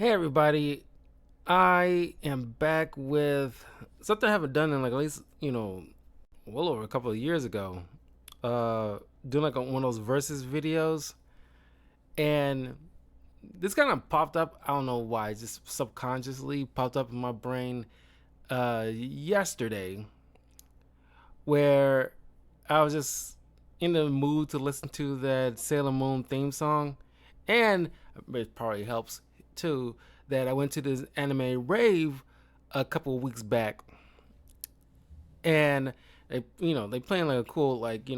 Hey everybody, I am back with something I haven't done in like at least, well over a couple of years ago. Uh Doing like one of those versus videos, and this kind of popped up, I don't know why, just subconsciously popped up in my brain yesterday, where I was just in the mood to listen to that Sailor Moon theme song, and it probably helps too that I went to this anime rave a couple of weeks back, and they playing like a cool like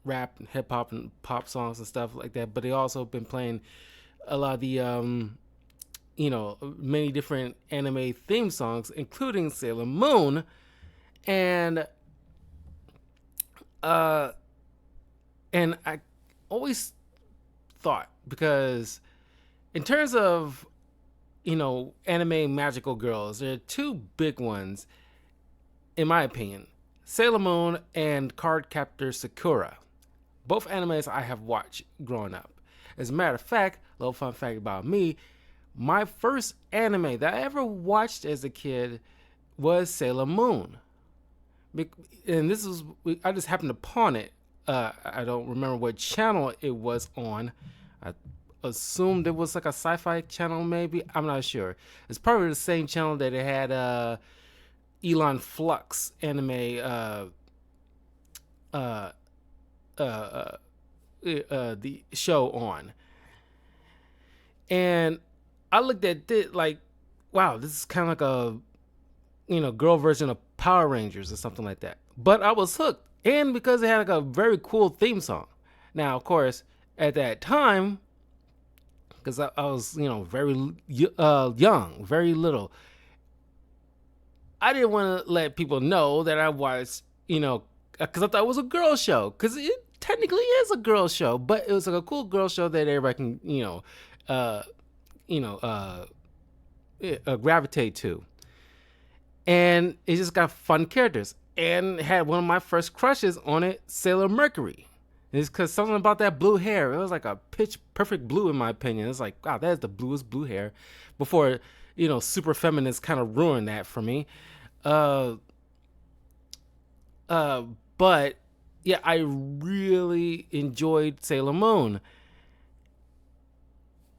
rap, hip hop, and pop songs and stuff like that. But they also been playing a lot of the many different anime theme songs, including Sailor Moon, and uh and I always thought, because in terms of anime magical girls, there are two big ones in my opinion: Sailor Moon and Card Captor Sakura. Both animes I have watched growing up. As a matter of fact, a little fun fact about me: my first anime that I ever watched as a kid was Sailor Moon, and this was, I just happened upon it. I don't remember what channel it was on. I assumed it was like a sci-fi channel, maybe. I'm not sure. It's probably the same channel that it had Elon Flux anime uh, uh, uh, the show on. And I looked at it like, wow, this is kind of like a girl version of Power Rangers or something like that. But I was hooked, and because it had like a very cool theme song. Now, of course, at that time, because I was very young, very little, I didn't want to let people know that I watched, because I thought it was a girl show, because it technically is a girl show, but it was like a cool girl show that everybody can uh, you know uh, gravitate to, and it just got fun characters, and had one of my first crushes on it, Sailor Mercury. It's because something about that blue hair. It was like a pitch perfect blue, in my opinion. It's like, wow, that is the bluest blue hair. Before, super feminists kind of ruined that for me. Uh, uh, but yeah, I really enjoyed Sailor Moon,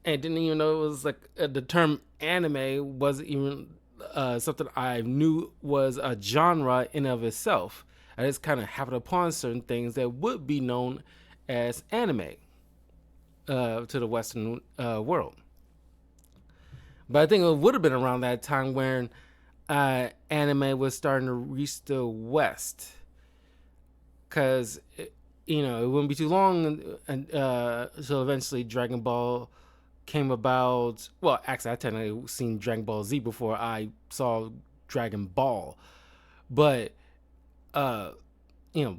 and didn't even know it was like the term anime wasn't even something I knew was a genre in of itself. I just kind of happened upon certain things that would be known as anime to the Western world. But I think it would have been around that time when anime was starting to reach the West, because it wouldn't be too long until eventually Dragon Ball came about. Well, actually, I technically seen Dragon Ball Z before I saw Dragon Ball, but uh,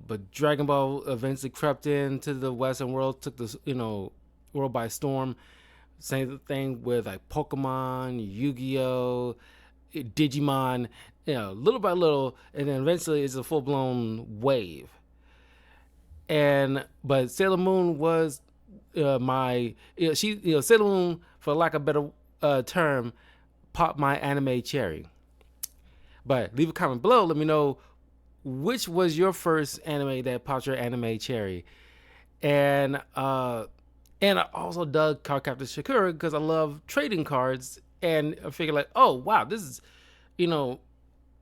but Dragon Ball eventually crept into the Western world, took the world by storm. Same thing with like Pokemon, Yu-Gi-Oh, Digimon, little by little, and then eventually it's a full blown wave. And but Sailor Moon was my she Sailor Moon, for lack of a better term, popped my anime cherry. But leave a comment below. Let me know which was your first anime that popped your anime cherry. And I also dug Card Captor Sakura because I love trading cards, and I figured like, oh wow, this is you know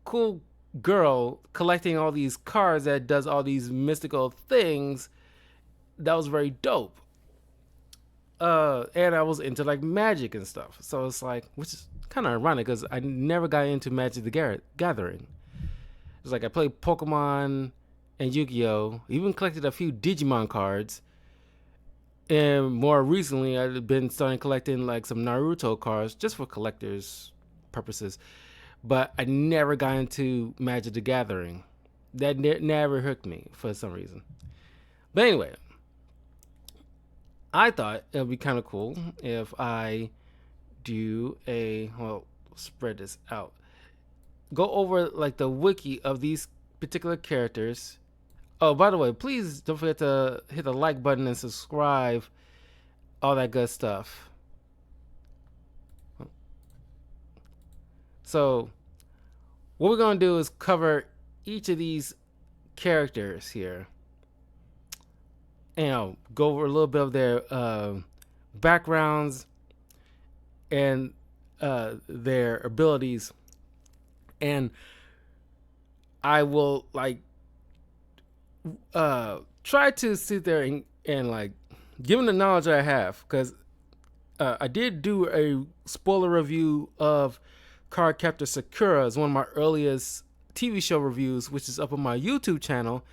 cool girl collecting all these cards that does all these mystical things. That was very dope. And I was into like magic and stuff, so it's like, which is kind of ironic because I never got into Magic the Gathering. It's like I played Pokemon and Yu-Gi-Oh, even collected a few Digimon cards, and more recently I've been starting collecting like some Naruto cards just for collectors purposes. But I never got into Magic the Gathering. That never hooked me for some reason. But anyway, I thought it would be kind of cool if I do spread this out. Go over like the wiki of these particular characters. Oh, by the way, please don't forget to hit the like button and subscribe, all that good stuff. So what we're gonna do is cover each of these characters here, and go over a little bit of their backgrounds and their abilities, and I will like try to sit there and like give them the knowledge I have, because I did do a spoiler review of Card Captor Sakura as one of my earliest TV show reviews, which is up on my YouTube channel,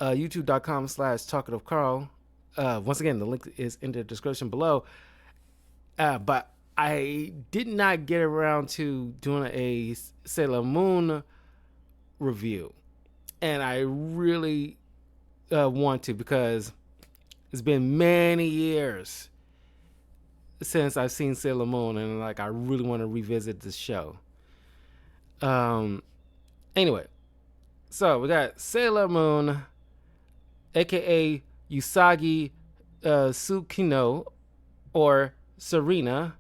youtube.com/talkativecarl. Once again, the link is in the description below. But I did not get around to doing a Sailor Moon review, and I really want to, because it's been many years since I've seen Sailor Moon, and like I really want to revisit this show. Anyway, so we got Sailor Moon, aka Usagi Tsukino, or Serena,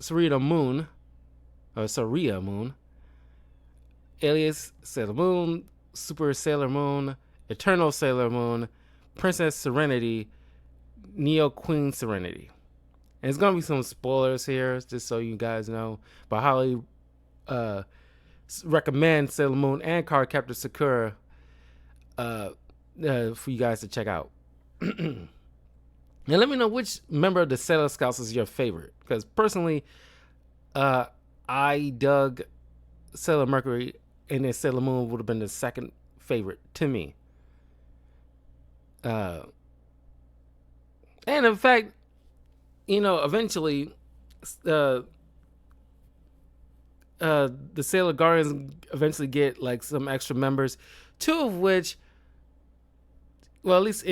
Serena Moon, or Saria Moon, alias Sailor Moon, Super Sailor Moon, Eternal Sailor Moon, Princess Serenity, Neo Queen Serenity. And it's gonna be some spoilers here, just so you guys know. But I highly recommend Sailor Moon and Card Captor Sakura for you guys to check out. And let me know which member of the Sailor Scouts is your favorite, because personally, I dug Sailor Mercury, and then Sailor Moon would have been the second favorite to me. And in fact, eventually, the Sailor Guardians eventually get like some extra members, two of which, well, at least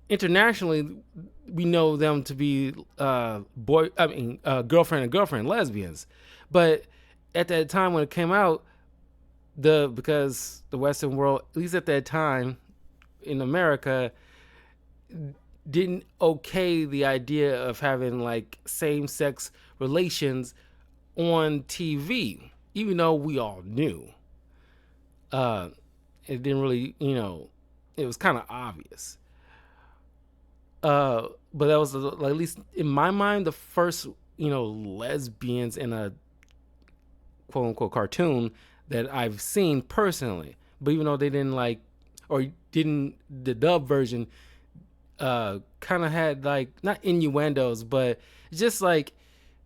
internationally, we know them to be girlfriend and girlfriend lesbians. But at that time when it came out, because the Western world, at least at that time in America, didn't okay the idea of having like same-sex relations on TV, even though we all knew. It didn't really, it was kind of obvious. But that was, at least in my mind, the first, lesbians in a quote unquote cartoon that I've seen personally. But even though they didn't the dub version kind of had like, not innuendos, but just like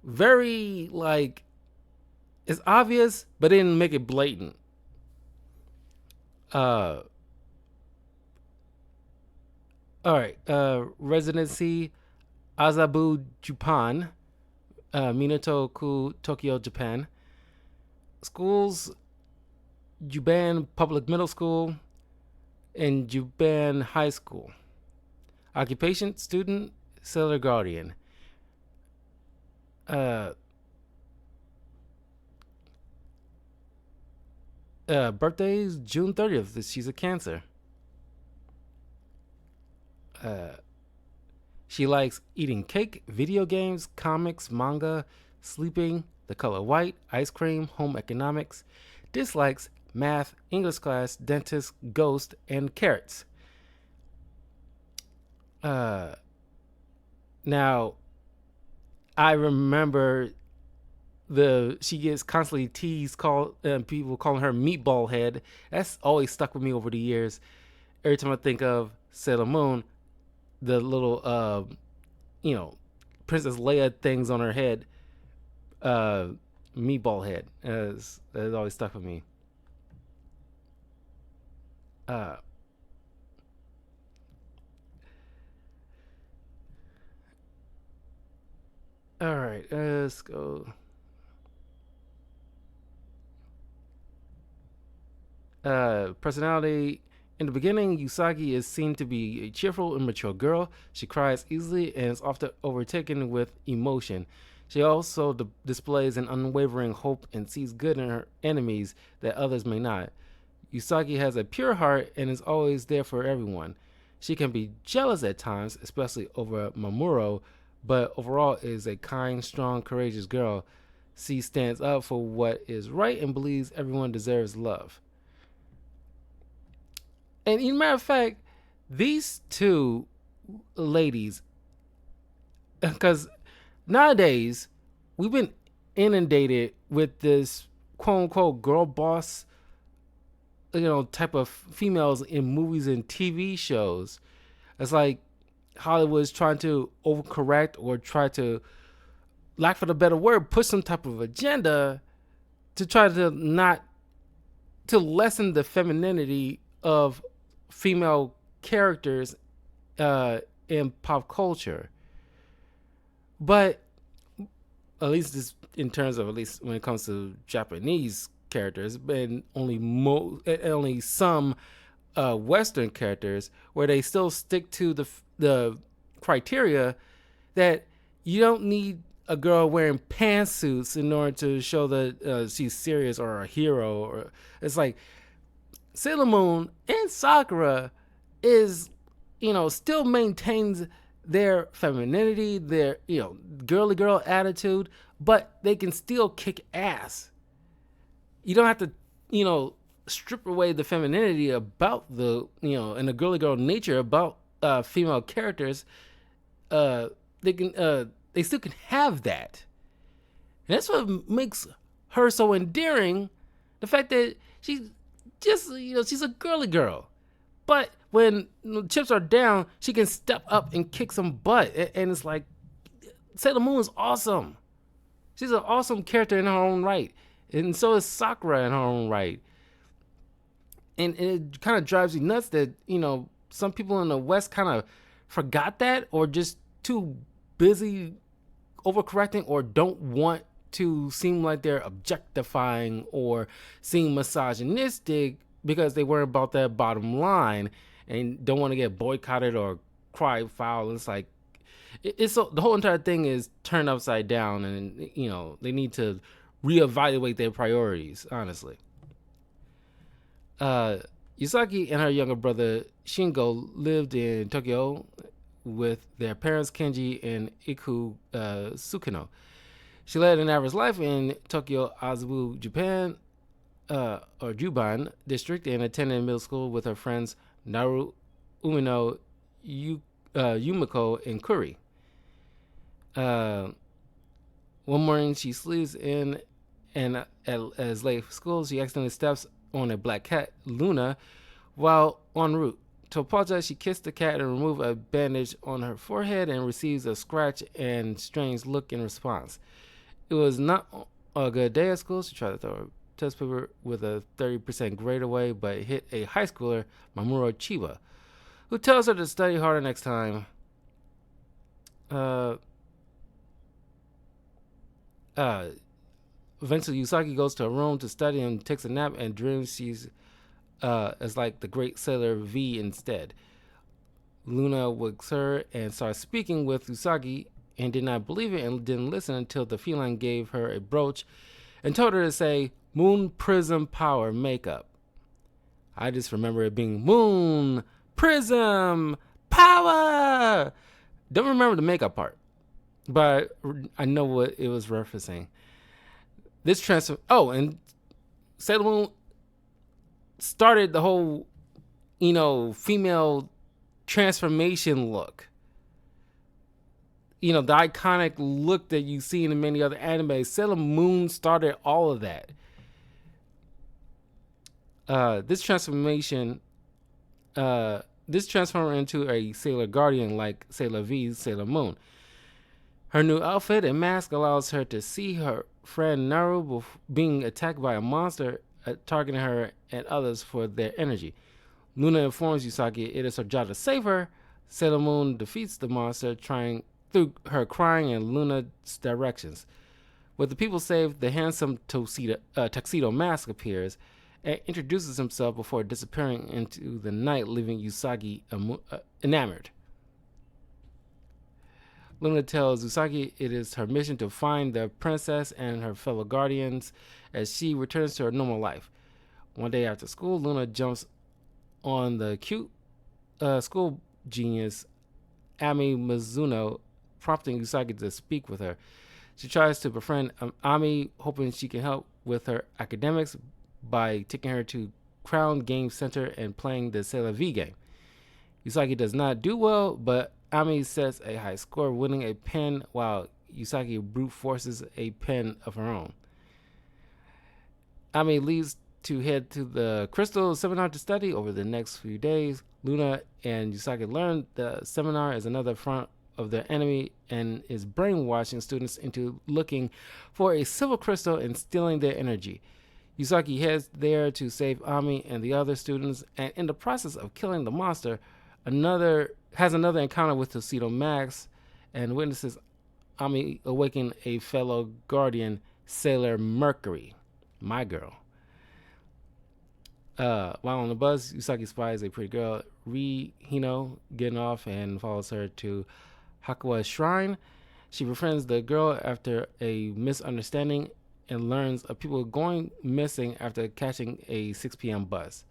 very like, it's obvious, but they didn't make it blatant. All right, residency Azabu, Japan, Minato-ku, Tokyo, Japan. Schools, Juban Public Middle School and Juban High School. Occupation, student, Sailor Guardian. Birthday's June 30th. She's a Cancer. She likes eating cake, video games, comics, manga, sleeping, the color white, ice cream, home economics. Dislikes math, English class, dentist, ghost, and carrots. Now, I remember she gets constantly teased, people calling her Meatball Head. That's always stuck with me over the years. Every time I think of Sailor Moon, the little, Princess Leia things on her head, Meatball Head, has always stuck with me. All right, let's go. Personality. In the beginning, Usagi is seen to be a cheerful and mature girl. She cries easily and is often overtaken with emotion. She also displays an unwavering hope and sees good in her enemies that others may not. Usagi has a pure heart and is always there for everyone. She can be jealous at times, especially over Mamoru, but overall is a kind, strong, courageous girl. She stands up for what is right and believes everyone deserves love. And in matter of fact, these two ladies, because nowadays we've been inundated with this quote unquote girl boss, type of females in movies and TV shows. It's like Hollywood's trying to overcorrect or try to, lack for the better word, push some type of agenda to try to not to lessen the femininity of female characters in pop culture. But at least this, in terms of, at least when it comes to Japanese characters, and only some Western characters where they still stick to the criteria that you don't need a girl wearing pantsuits in order to show that she's serious or a hero. Or it's like Sailor Moon and Sakura is, still maintains their femininity, their girly girl attitude, but they can still kick ass. You don't have to, strip away the femininity about the, and the girly girl nature about female characters. They can, they still can have that. And that's what makes her so endearing. The fact that she's just, she's a girly girl. But when chips are down, she can step up and kick some butt. And it's like, Sailor Moon is awesome. She's an awesome character in her own right. And so is Sakura in her own right. And it kind of drives you nuts that, some people in the West kind of forgot that, or just too busy overcorrecting, or don't want to seem like they're objectifying or seem misogynistic because they worry about that bottom line and don't want to get boycotted or cry foul. It's like, it's so, the whole entire thing is turned upside down, and they need to reevaluate their priorities, honestly. Yusaki and her younger brother Shingo lived in Tokyo with their parents Kenji and Iku Tsukino. She led an average life in Tokyo Azabu, Japan, or Juban district, and attended middle school with her friends Naru, Umino, Yumiko, and Kuri. One morning she sleeps in, and as late for school, she accidentally steps on a black cat, Luna, while en route. To apologize, she kissed the cat and removed a bandage on her forehead and receives a scratch and strange look in response. It was not a good day at school. She tried to throw her test paper with a 30% grade away, but hit a high schooler, Mamoru Chiba, who tells her to study harder next time. Eventually, Usagi goes to her room to study and takes a nap and dreams she's as like the great Sailor V instead. Luna wakes her and starts speaking with Usagi and did not believe it and didn't listen until the feline gave her a brooch and told her to say Moon Prism Power Makeup. I just remember it being Moon Prism Power. Don't remember the makeup part, but I know what it was referencing. This transfer. Oh, and Sailor Moon started the whole, female transformation look. The iconic look that you see in many other animes. Sailor Moon started all of that. This transformation, this transformed her into a Sailor Guardian like Sailor V's Sailor Moon. Her new outfit and mask allows her to see her friend Naru being attacked by a monster targeting her and others for their energy. Luna informs Usagi it is her job to save her. Sailor Moon defeats the monster through her crying and Luna's directions. With the people saved, the handsome tuxedo mask appears and introduces himself before disappearing into the night, leaving Usagi enamored. Luna tells Usagi it is her mission to find the princess and her fellow guardians as she returns to her normal life. One day after school, Luna jumps on the cute school genius Ami Mizuno, prompting Usagi to speak with her. She tries to befriend Ami, hoping she can help with her academics by taking her to Crown Game Center and playing the Sailor V game. Usagi does not do well, but Ami sets a high score, winning a pen while Usagi brute forces a pen of her own. Ami leaves to head to the Crystal Seminar to study over the next few days. Luna and Usagi learn the seminar is another front of their enemy and is brainwashing students into looking for a silver crystal and stealing their energy. Usagi heads there to save Ami and the other students, and in the process of killing the monster, another encounter with Tuxedo Max and witnesses Ami awaken a fellow guardian, Sailor Mercury, my girl. While on the bus, Usagi spies a pretty girl, Ri Hino, getting off and follows her to Hakua's shrine. She befriends the girl after a misunderstanding and learns of people going missing after catching a 6 p.m. bus.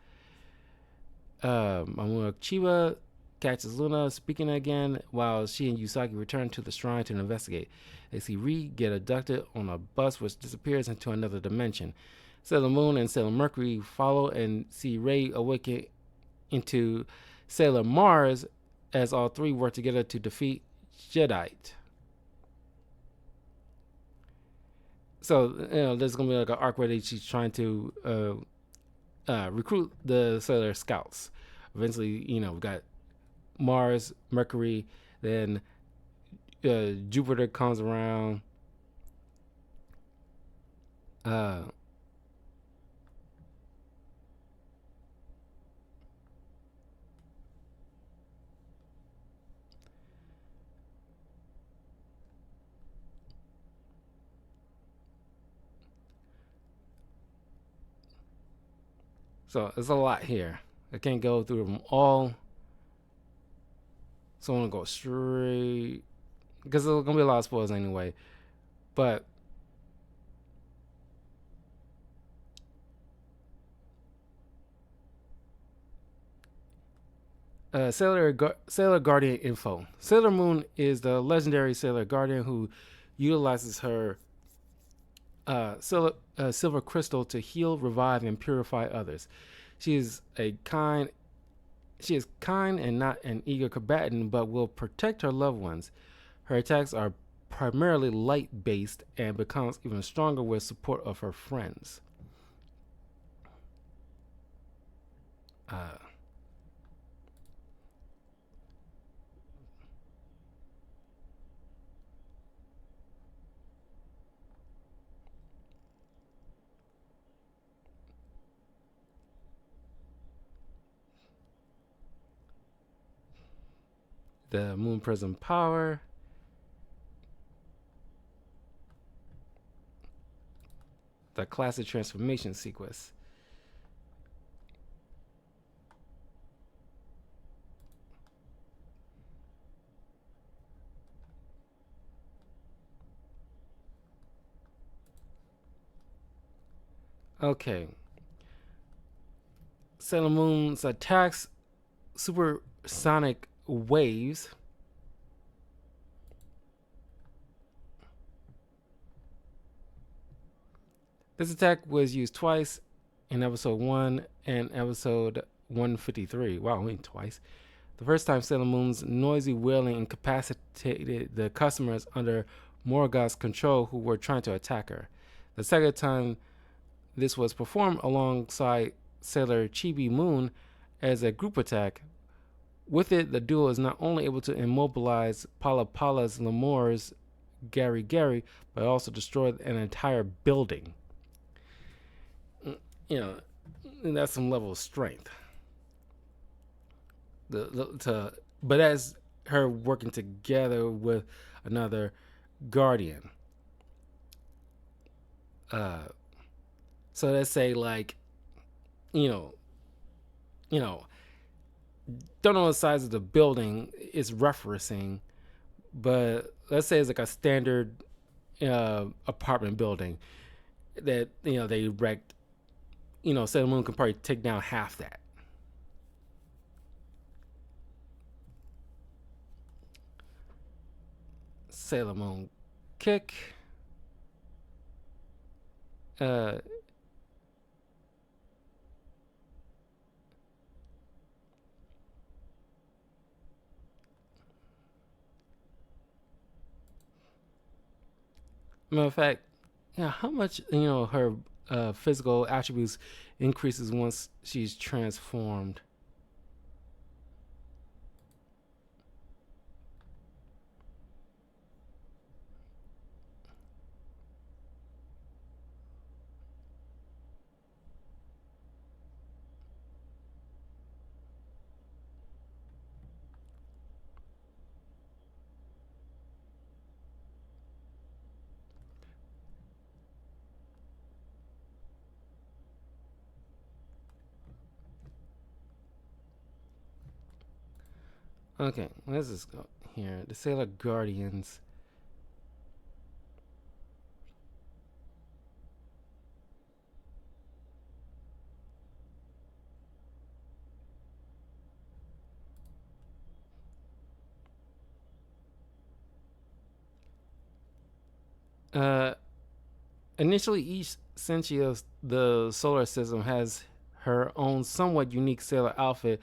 Mamoru Chiba catches Luna speaking again while she and Usagi return to the shrine to investigate. They see Ri get abducted on a bus which disappears into another dimension. Sailor Moon and Sailor Mercury follow and see Ray awaken into Sailor Mars as all three work together to defeat Jadeite. So, there's going to be like an arc where she's trying to recruit the Sailor Scouts. Eventually, we got Mars, Mercury, then Jupiter comes around. So there's a lot here. I can't go through them all. So I'm going to go straight, because there's going to be a lot of spoilers anyway. But Sailor Guardian info. Sailor Moon is the legendary Sailor Guardian who utilizes her silver crystal to heal, revive, and purify others. She is kind and not an eager combatant, but will protect her loved ones. Her attacks are primarily light-based and becomes even stronger with support of her friends. The Moon Prism power. The classic transformation sequence. Okay. Sailor Moon's attacks supersonic waves. This attack was used twice in episode 1 and episode 153. Wow, only twice. The first time, Sailor Moon's noisy wailing incapacitated the customers under Morgoth's control who were trying to attack her. The second time, this was performed alongside Sailor Chibi Moon as a group attack. With it, the duo is not only able to immobilize Pala Pala's Lemur's Gary Gary, but also destroy an entire building. And that's some level of strength. But that's her working together with another guardian. So let's say, like, don't know the size of the building it's referencing, but let's say it's like a standard apartment building that they wrecked. Sailor Moon can probably take down half that. Sailor Moon kick. Uh, Matter of fact, how much her physical attributes increases once she's transformed. Okay, let's just go here. The Sailor Guardians. Uh, Initially, each century of the solar system has her own somewhat unique sailor outfit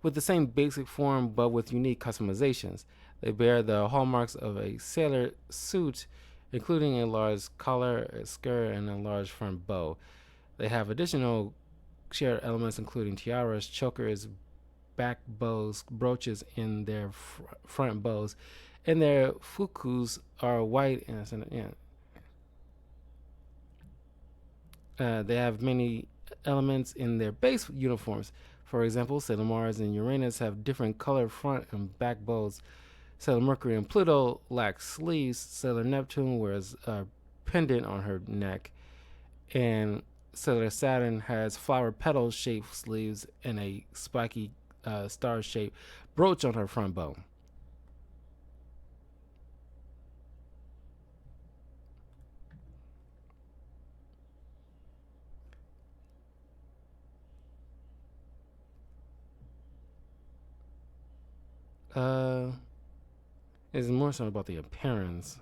with the same basic form but with unique customizations. They bear the hallmarks of a sailor suit, including a large collar, a skirt, and a large front bow. They have additional shared elements, including tiaras, chokers, back bows, brooches in their front bows, and their fukus are white and they have many elements in their base uniforms. For example, Sailor Mars and Uranus have different colored front and back bows. Sailor Mercury and Pluto lack sleeves. Sailor Neptune wears a pendant on her neck. And Sailor Saturn has flower petal shaped sleeves and a spiky star shaped brooch on her front bow. Uh, it's more so about the appearance.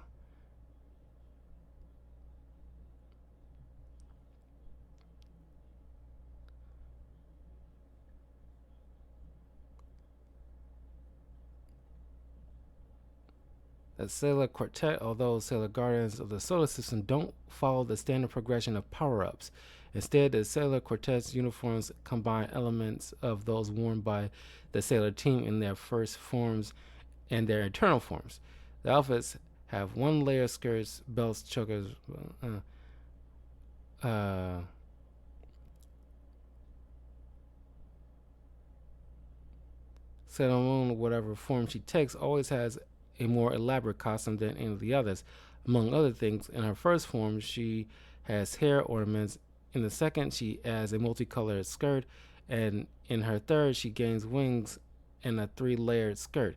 The Sailor Quartet, although Sailor Guardians of the Solar System don't follow the standard progression of power ups. Instead, the Sailor Quartet's uniforms combine elements of those worn by the Sailor team in their first forms and their eternal forms. The outfits have one layer skirts, belts, chokers. Uh, Sailor Moon, whatever form she takes, always has a more elaborate costume than any of the others. Among other things, in her first form, she has hair ornaments. In the second, she has a multicolored skirt. And in her third, she gains wings and a three-layered skirt.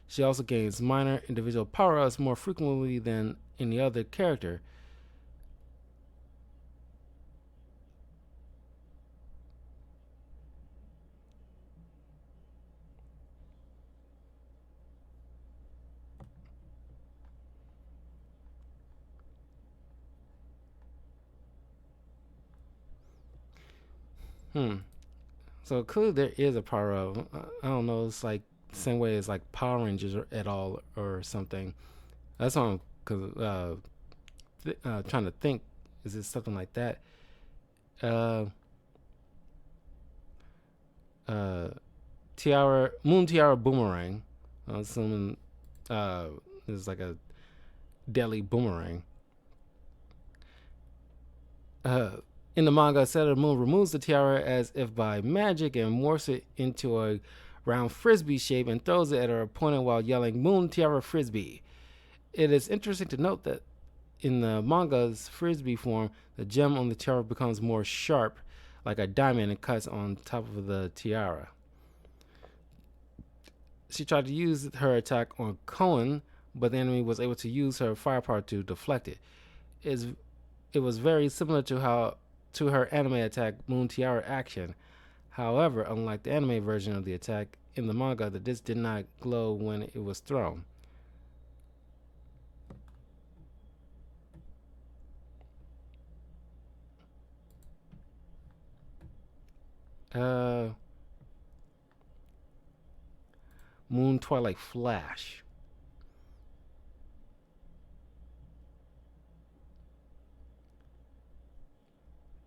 She also gains minor individual power ups more frequently than any other character. Hmm. So clearly there is a power up. I don't know. It's like the same way as like Power Rangers at all or something. That's what I'm trying to think. Is it something like that? Uh, uh, Tiara, Moon Tiara Boomerang. I'm assuming uh, is like a deadly boomerang. Uh, in the manga, Sailor Moon removes the tiara as if by magic and morphs it into a round frisbee shape and throws it at her opponent while yelling "Moon Tiara Frisbee." It is interesting to note that in the manga's frisbee form, the gem on the tiara becomes more sharp, like a diamond, and cuts on top of the tiara. She tried to use her attack on Cohen, but the enemy was able to use her firepower to deflect it. It's, it was very similar to her anime attack Moon Tiara action. However, unlike the anime version of the attack, in the manga the disc did not glow when it was thrown. Uh, Moon Twilight Flash.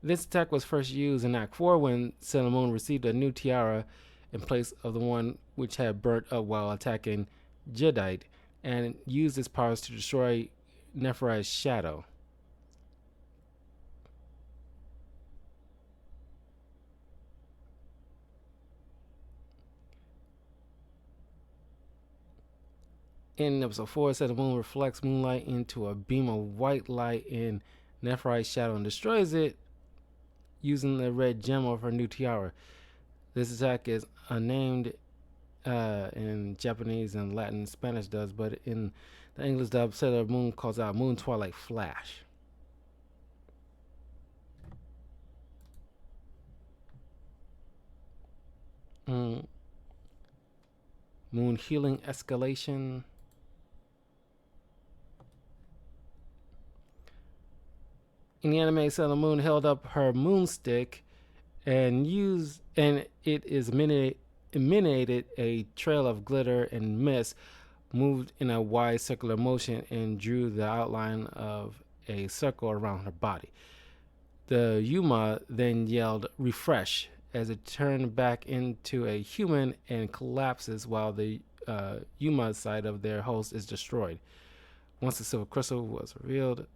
This attack was first used in Act 4 when Sailor Moon received a new tiara in place of the one which had burnt up while attacking Jadeite, and used its powers to destroy Nephri's shadow. In episode 4, Sailor Moon reflects moonlight into a beam of white light in Nephri's shadow and destroys it using the red gem of her new tiara. This attack is unnamed in Japanese and Latin and Spanish does, but in the English dub, Sailor Moon calls out Moon Twilight Flash. Mm, Moon Healing Escalation. In the anime, Sailor Moon held up her moon stick and it is emanated a trail of glitter and mist, moved in a wide circular motion, and drew the outline of a circle around her body. The Yuma then yelled refresh as it turned back into a human and collapses while the Yuma side of their host is destroyed. Once the silver crystal was revealed,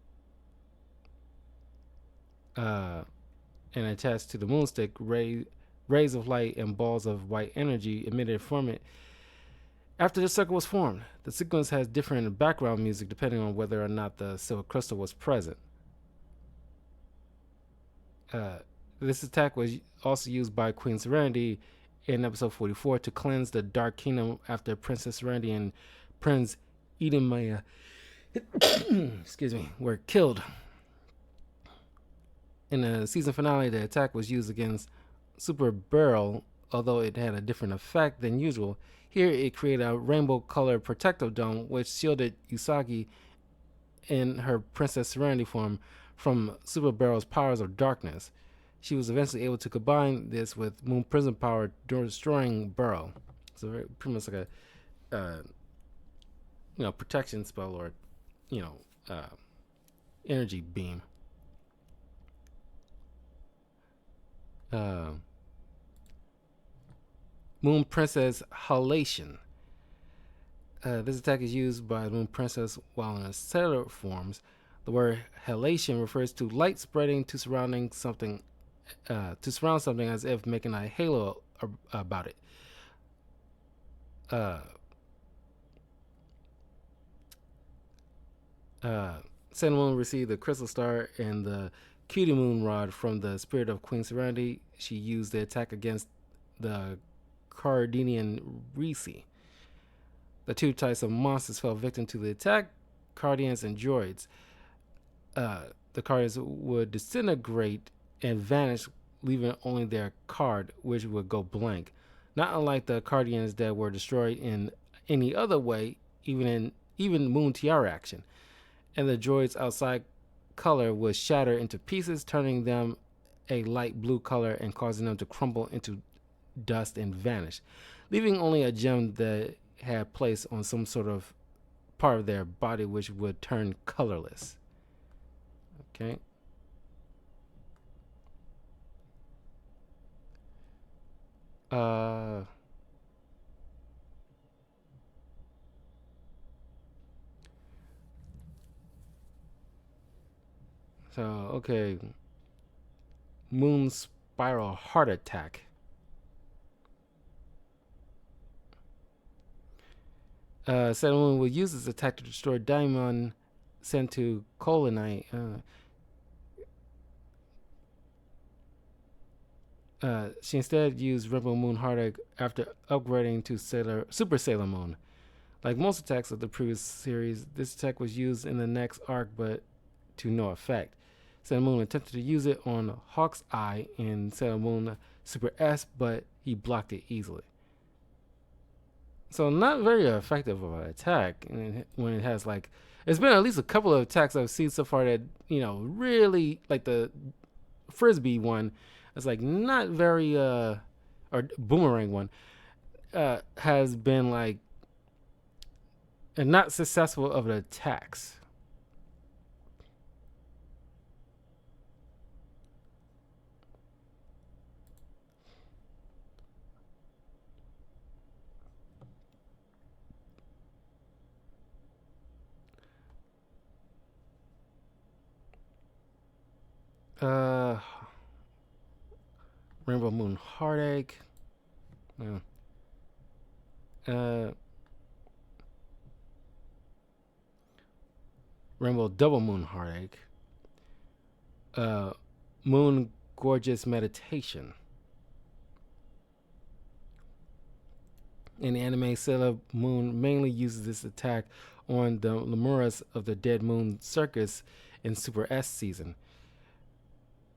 uh, and attached to the moonstick, rays of light and balls of white energy emitted from it after the circle was formed. The sequence has different background music depending on whether or not the silver crystal was present. Uh, this attack was also used by Queen Serenity in episode 44 to cleanse the Dark Kingdom after Princess Serenity and Prince Edemaya excuse me, were killed. In the season finale, the attack was used against Super Barrel, although it had a different effect than usual. Here, it created a rainbow colored protective dome which shielded Usagi in her Princess Serenity form from Super Barrel's powers of darkness. She was eventually able to combine this with Moon Prism power, destroying Barrel. So pretty much like a protection spell or you know energy beam. Uh, Moon Princess Halation. This attack is used by the Moon Princess while in her sailor forms. The word halation refers to light spreading to surround something as if making a halo about it. Uh, Sailor Moon received the Crystal Star and the Cutie Moon Rod from the spirit of Queen Serenity. She used the attack against the Cardinian Risi. The two types of monsters fell victim to the attack, Cardians and Droids. The Cardians would disintegrate and vanish, leaving only their card, which would go blank. Not unlike the Cardians that were destroyed in any other way, even Moon Tiara action. And the droids' outside color would shatter into pieces, turning them a light blue color and causing them to crumble into dust and vanish, leaving only a gem that had placed on some sort of part of their body which would turn colorless. Okay. Uh so okay. Moon Spiral Heart Attack. Sailor Moon will use this attack to destroy Diamond sent to Colonite. She instead used Rainbow Moon Heartache after upgrading to Super Sailor Moon. Like most attacks of the previous series, this attack was used in the next arc, but to no effect. Sailor Moon attempted to use it on Hawk's Eye in Sailor Moon Super S, but he blocked it easily. So not very effective of an attack when it has like. It's been at least a couple of attacks I've seen so far that really like the frisbee one It's like not very or boomerang one has been like and not successful of the attacks. Uh, Rainbow Moon Heartache. Uh, uh, Rainbow Double Moon Heartache. Uh, Moon Gorgeous Meditation. In the anime, Sailor Moon mainly uses this attack on the Lemuras of the Dead Moon Circus in Super S season.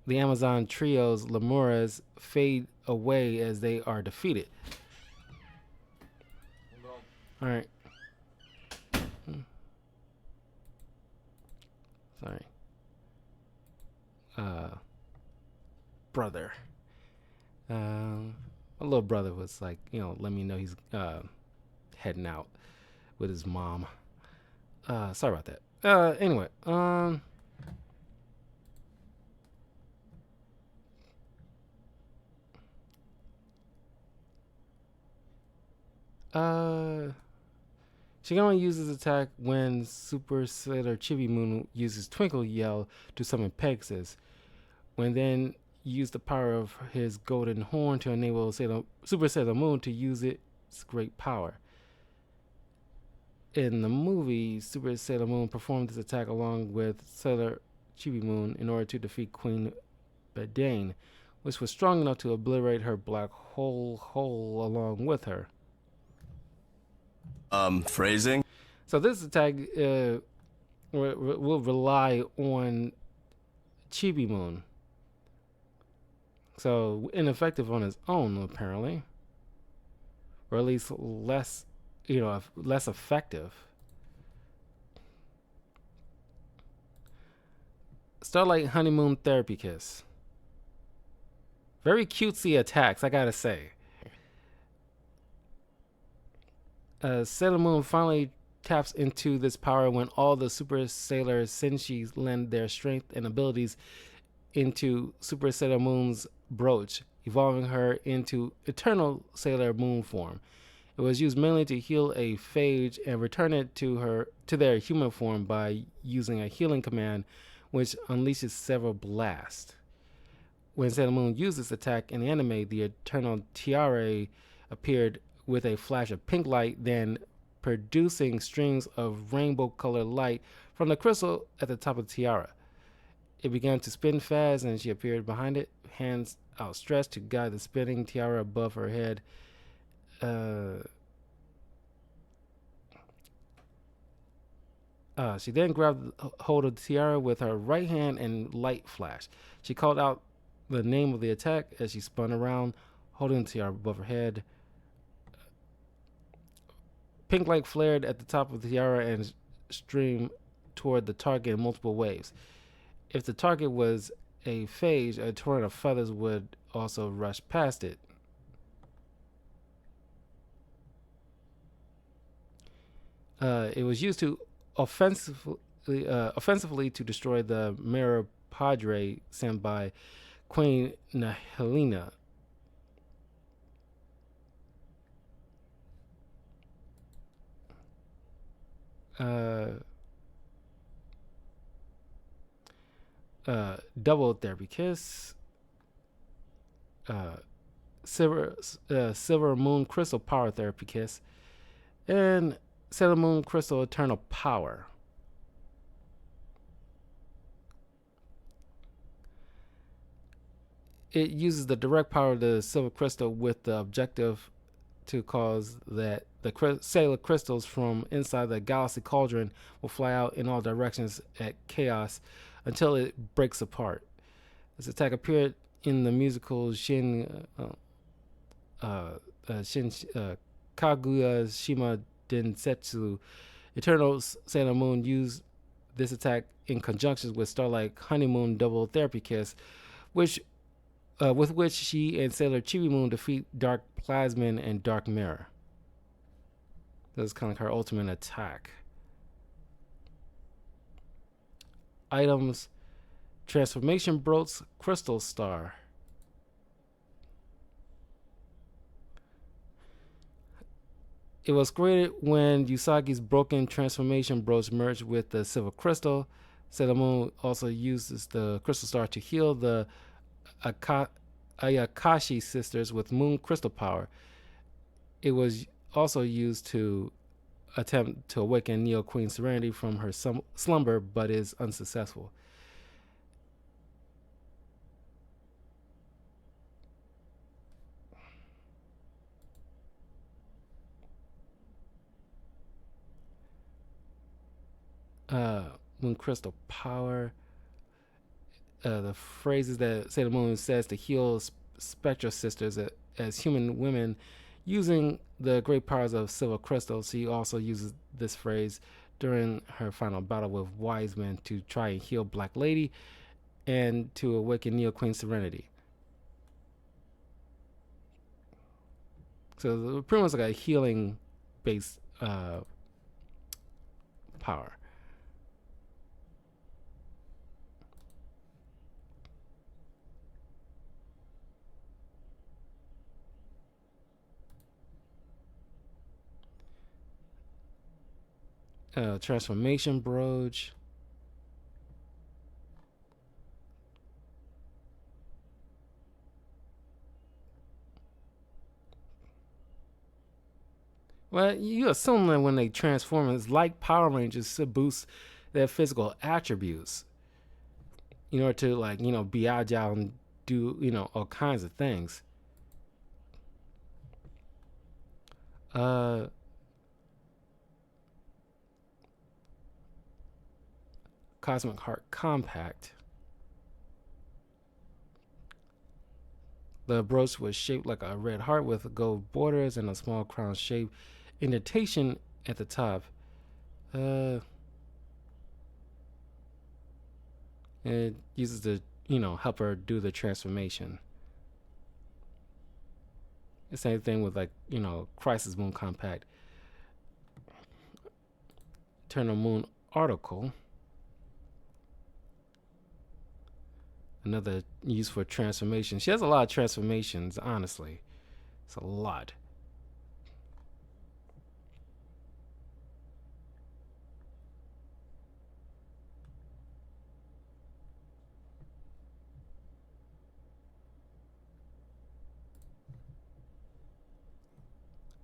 The Amazon trio's Lemuras fade away as they are defeated. All right. Sorry. Brother. My little brother was like, let me know he's heading out with his mom. Sorry about that. Anyway, she can only use this attack when Super Sailor Chibi Moon uses Twinkle Yell to summon Pegasus. When then use the power of his golden horn to enable Super Sailor Moon to use its great power. In the movie, Super Sailor Moon performed this attack along with Sailor Chibi Moon in order to defeat Queen Bedane, which was strong enough to obliterate her black hole along with her. Phrasing? So this attack will rely on Chibi Moon. So ineffective on its own, apparently. Or at least less effective. Starlight Honeymoon Therapy Kiss. Very cutesy attacks, I gotta say. Sailor Moon finally taps into this power when all the Super Sailor Senshis lend their strength and abilities into Super Sailor Moon's brooch, evolving her into Eternal Sailor Moon form. It was used mainly to heal a phage and return it to their human form by using a healing command, which unleashes several blasts. When Sailor Moon used this attack in the anime, the Eternal Tiara appeared with a flash of pink light, then producing strings of rainbow-colored light from the crystal at the top of the tiara. It began to spin fast, and she appeared behind it, hands outstretched to guide the spinning tiara above her head. She then grabbed hold of the tiara with her right hand and light flashed. She called out the name of the attack as she spun around, holding the tiara above her head. Pink light flared at the top of the tiara and streamed toward the target in multiple waves. If the target was a phage, a torrent of feathers would also rush past it. It was used to offensively to destroy the Mirror Padre sent by Queen Helena. Double Therapy Kiss. Silver Moon Crystal Power Therapy Kiss. And Sailor Moon Crystal Eternal Power. It uses the direct power of the Silver Crystal with the objective to cause that the Sailor crystals from inside the Galaxy Cauldron will fly out in all directions at chaos until it breaks apart. This attack appeared in the musical Kaguya Shima Densetsu. Eternal Sailor Moon used this attack in conjunction with Starlight Honeymoon Double Therapy Kiss, which with which she and Sailor Chibi Moon defeat Dark Plasmin and Dark Mirror. That's kind of like her ultimate attack. Items: Transformation Brooch, Crystal Star. It was created when Usagi's broken transformation brooch merged with the silver crystal. Sailor Moon also uses the crystal star to heal the Ayakashi sisters with moon crystal power. It was also used to attempt to awaken Neo Queen Serenity from her slumber, but is unsuccessful. Uh, Moon crystal power. The phrases that Sailor Moon says to heal Spectra sisters as human women using the great powers of Silver Crystal. She also uses this phrase during her final battle with Wise Men to try and heal Black Lady and to awaken Neo Queen Serenity. So pretty much like a healing based power. Transformation brooch. Well, you assume that when they transform, it's like Power Rangers to boost their physical attributes in order to, like, be agile and do, all kinds of things. Uh, Cosmic Heart Compact. The brooch was shaped like a red heart with gold borders and a small crown-shaped indentation at the top. It uses to, help her do the transformation. The same thing with, like, Crisis Moon Compact. Eternal Moon Article. Another use for transformation. She has a lot of transformations, honestly. It's a lot.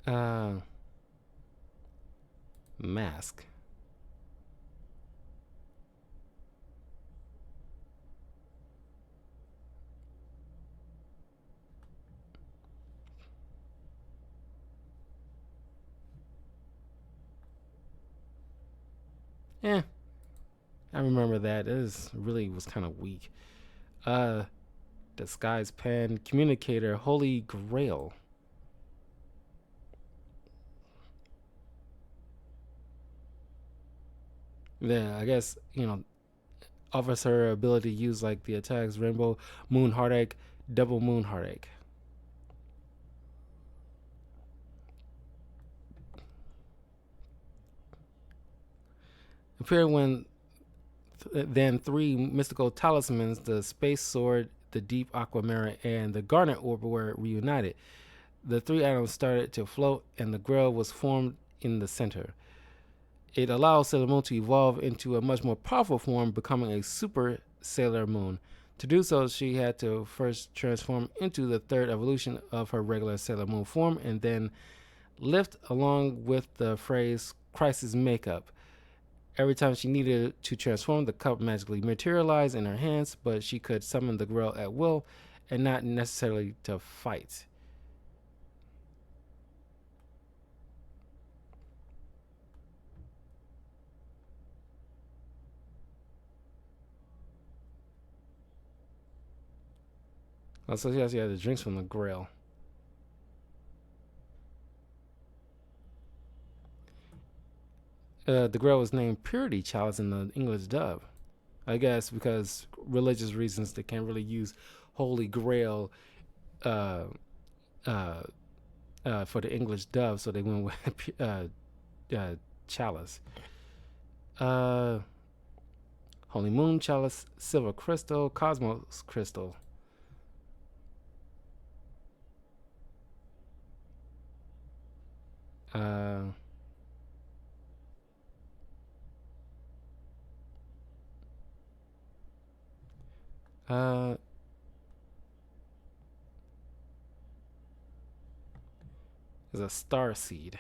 Uh, Mask. Yeah, I remember that. It really was kind of weak. Uh, Disguise Pen, Communicator, Holy Grail. Yeah, I guess, offers her ability to use, like, the attacks Rainbow Moon Heartache, Double Moon Heartache. Appear when then three mystical talismans, the Space Sword, the Deep Aqua Mirror, and the Garnet Orb were reunited. The three atoms started to float, and the Grail was formed in the center. It allowed Sailor Moon to evolve into a much more powerful form, becoming a Super Sailor Moon. To do so, she had to first transform into the third evolution of her regular Sailor Moon form, and then lift along with the phrase Crisis Makeup. Every time she needed to transform, the cup magically materialized in her hands, but she could summon the Grail at will and not necessarily to fight. Also, she has the drinks from the Grail. The Grail was named Purity Chalice in the English dub. I guess because religious reasons they can't really use holy grail uh, uh, for the English dub, so they went with chalice. Uh, Holy Moon chalice, silver crystal, cosmos crystal. Uh, uh, is a star seed.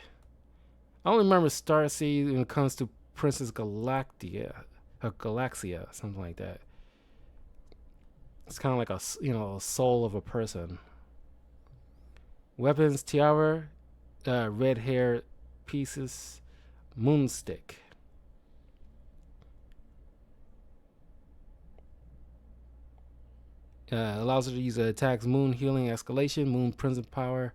I only remember star seed when it comes to Princess Galactia, Galaxia, something like that. It's kind of like a soul of a person. Weapons tiara, red hair pieces, moonstick. Allows her to use attacks, moon healing, escalation, moon prison power.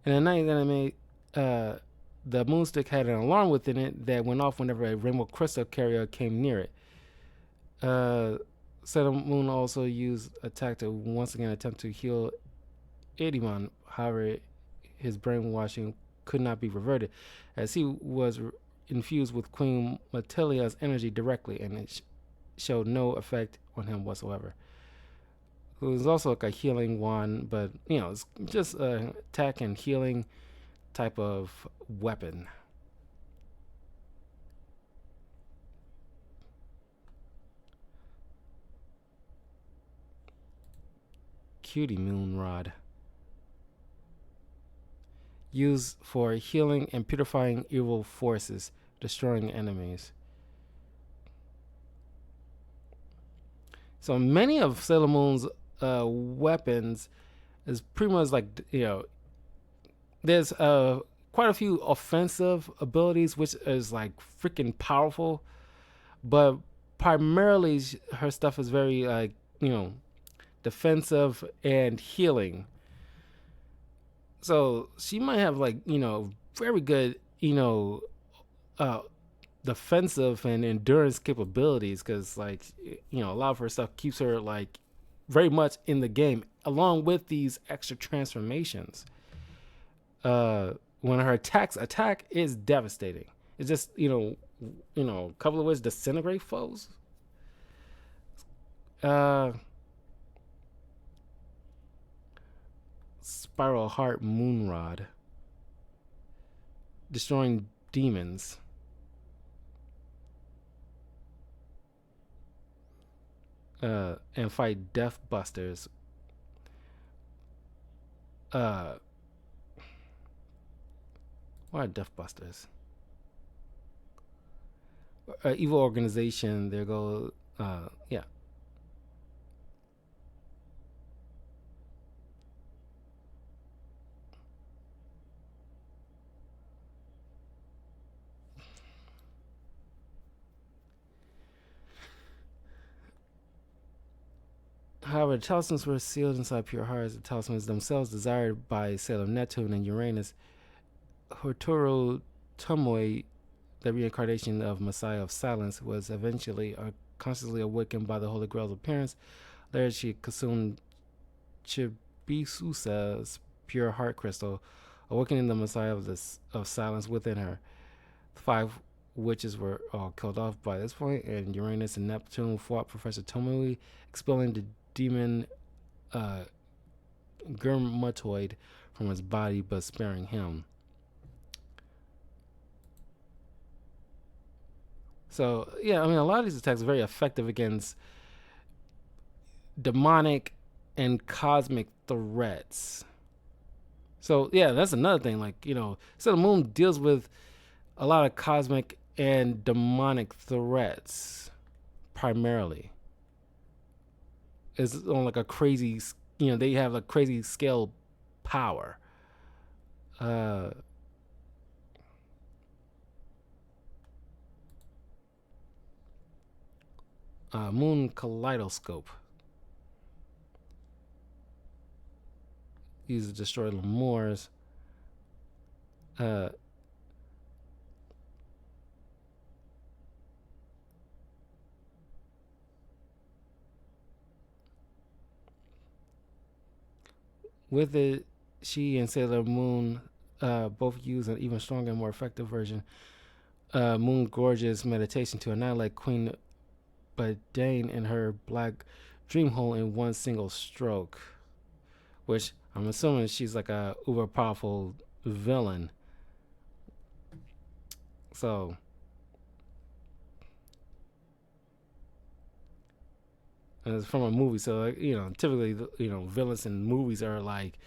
In the 90s anime, the moonstick had an alarm within it that went off whenever a rainbow crystal carrier came near it. Sailor Moon also used attack to once again attempt to heal Edimon. However, his brainwashing could not be reverted, as he was infused with Queen Matilia's energy directly, and it showed no effect on him whatsoever. It was also like a healing wand, but it's just a attack and healing type of weapon. Cutie Moon Rod. Used for healing and purifying evil forces, destroying enemies. So many of Sailor Moon's weapons is pretty much like there's quite a few offensive abilities, which is like freaking powerful, but primarily her stuff is very like defensive and healing. So she might have like very good uh, defensive and endurance capabilities, because like a lot of her stuff keeps her like very much in the game, along with these extra transformations. When her attack is devastating. It's just a couple of ways disintegrate foes. Uh, Spiral Heart Moonrod, destroying demons. And fight Death Busters. What are Death Busters? Evil organization. There go. Yeah. However, the talismans were sealed inside pure hearts. The talismans themselves, desired by Sailor Neptune and Uranus, Hotoro Tomoe, the reincarnation of Messiah of Silence, was eventually consciously awakened by the Holy Grail's appearance. Later, she consumed Chibisusa's pure heart crystal, awakening the Messiah of Silence within her. The five witches were all killed off by this point, and Uranus and Neptune fought Professor Tomoe, expelling the demon Germatoid from his body, but sparing him. So yeah, I mean, a lot of these attacks are very effective against demonic and cosmic threats. So yeah, that's another thing. Like Sailor Moon deals with a lot of cosmic and demonic threats primarily. It's on like a crazy, they have a crazy scale power. Uh, Moon Kaleidoscope. Used to destroy Lemurs. Uh, with it, she and Sailor Moon both use an even stronger and more effective version, Moon Gorgeous meditation, to annihilate Queen Badane in her black dream hole in one single stroke. Which I'm assuming she's like a uber powerful villain. So and it's from a movie. So like, typically villains in movies are like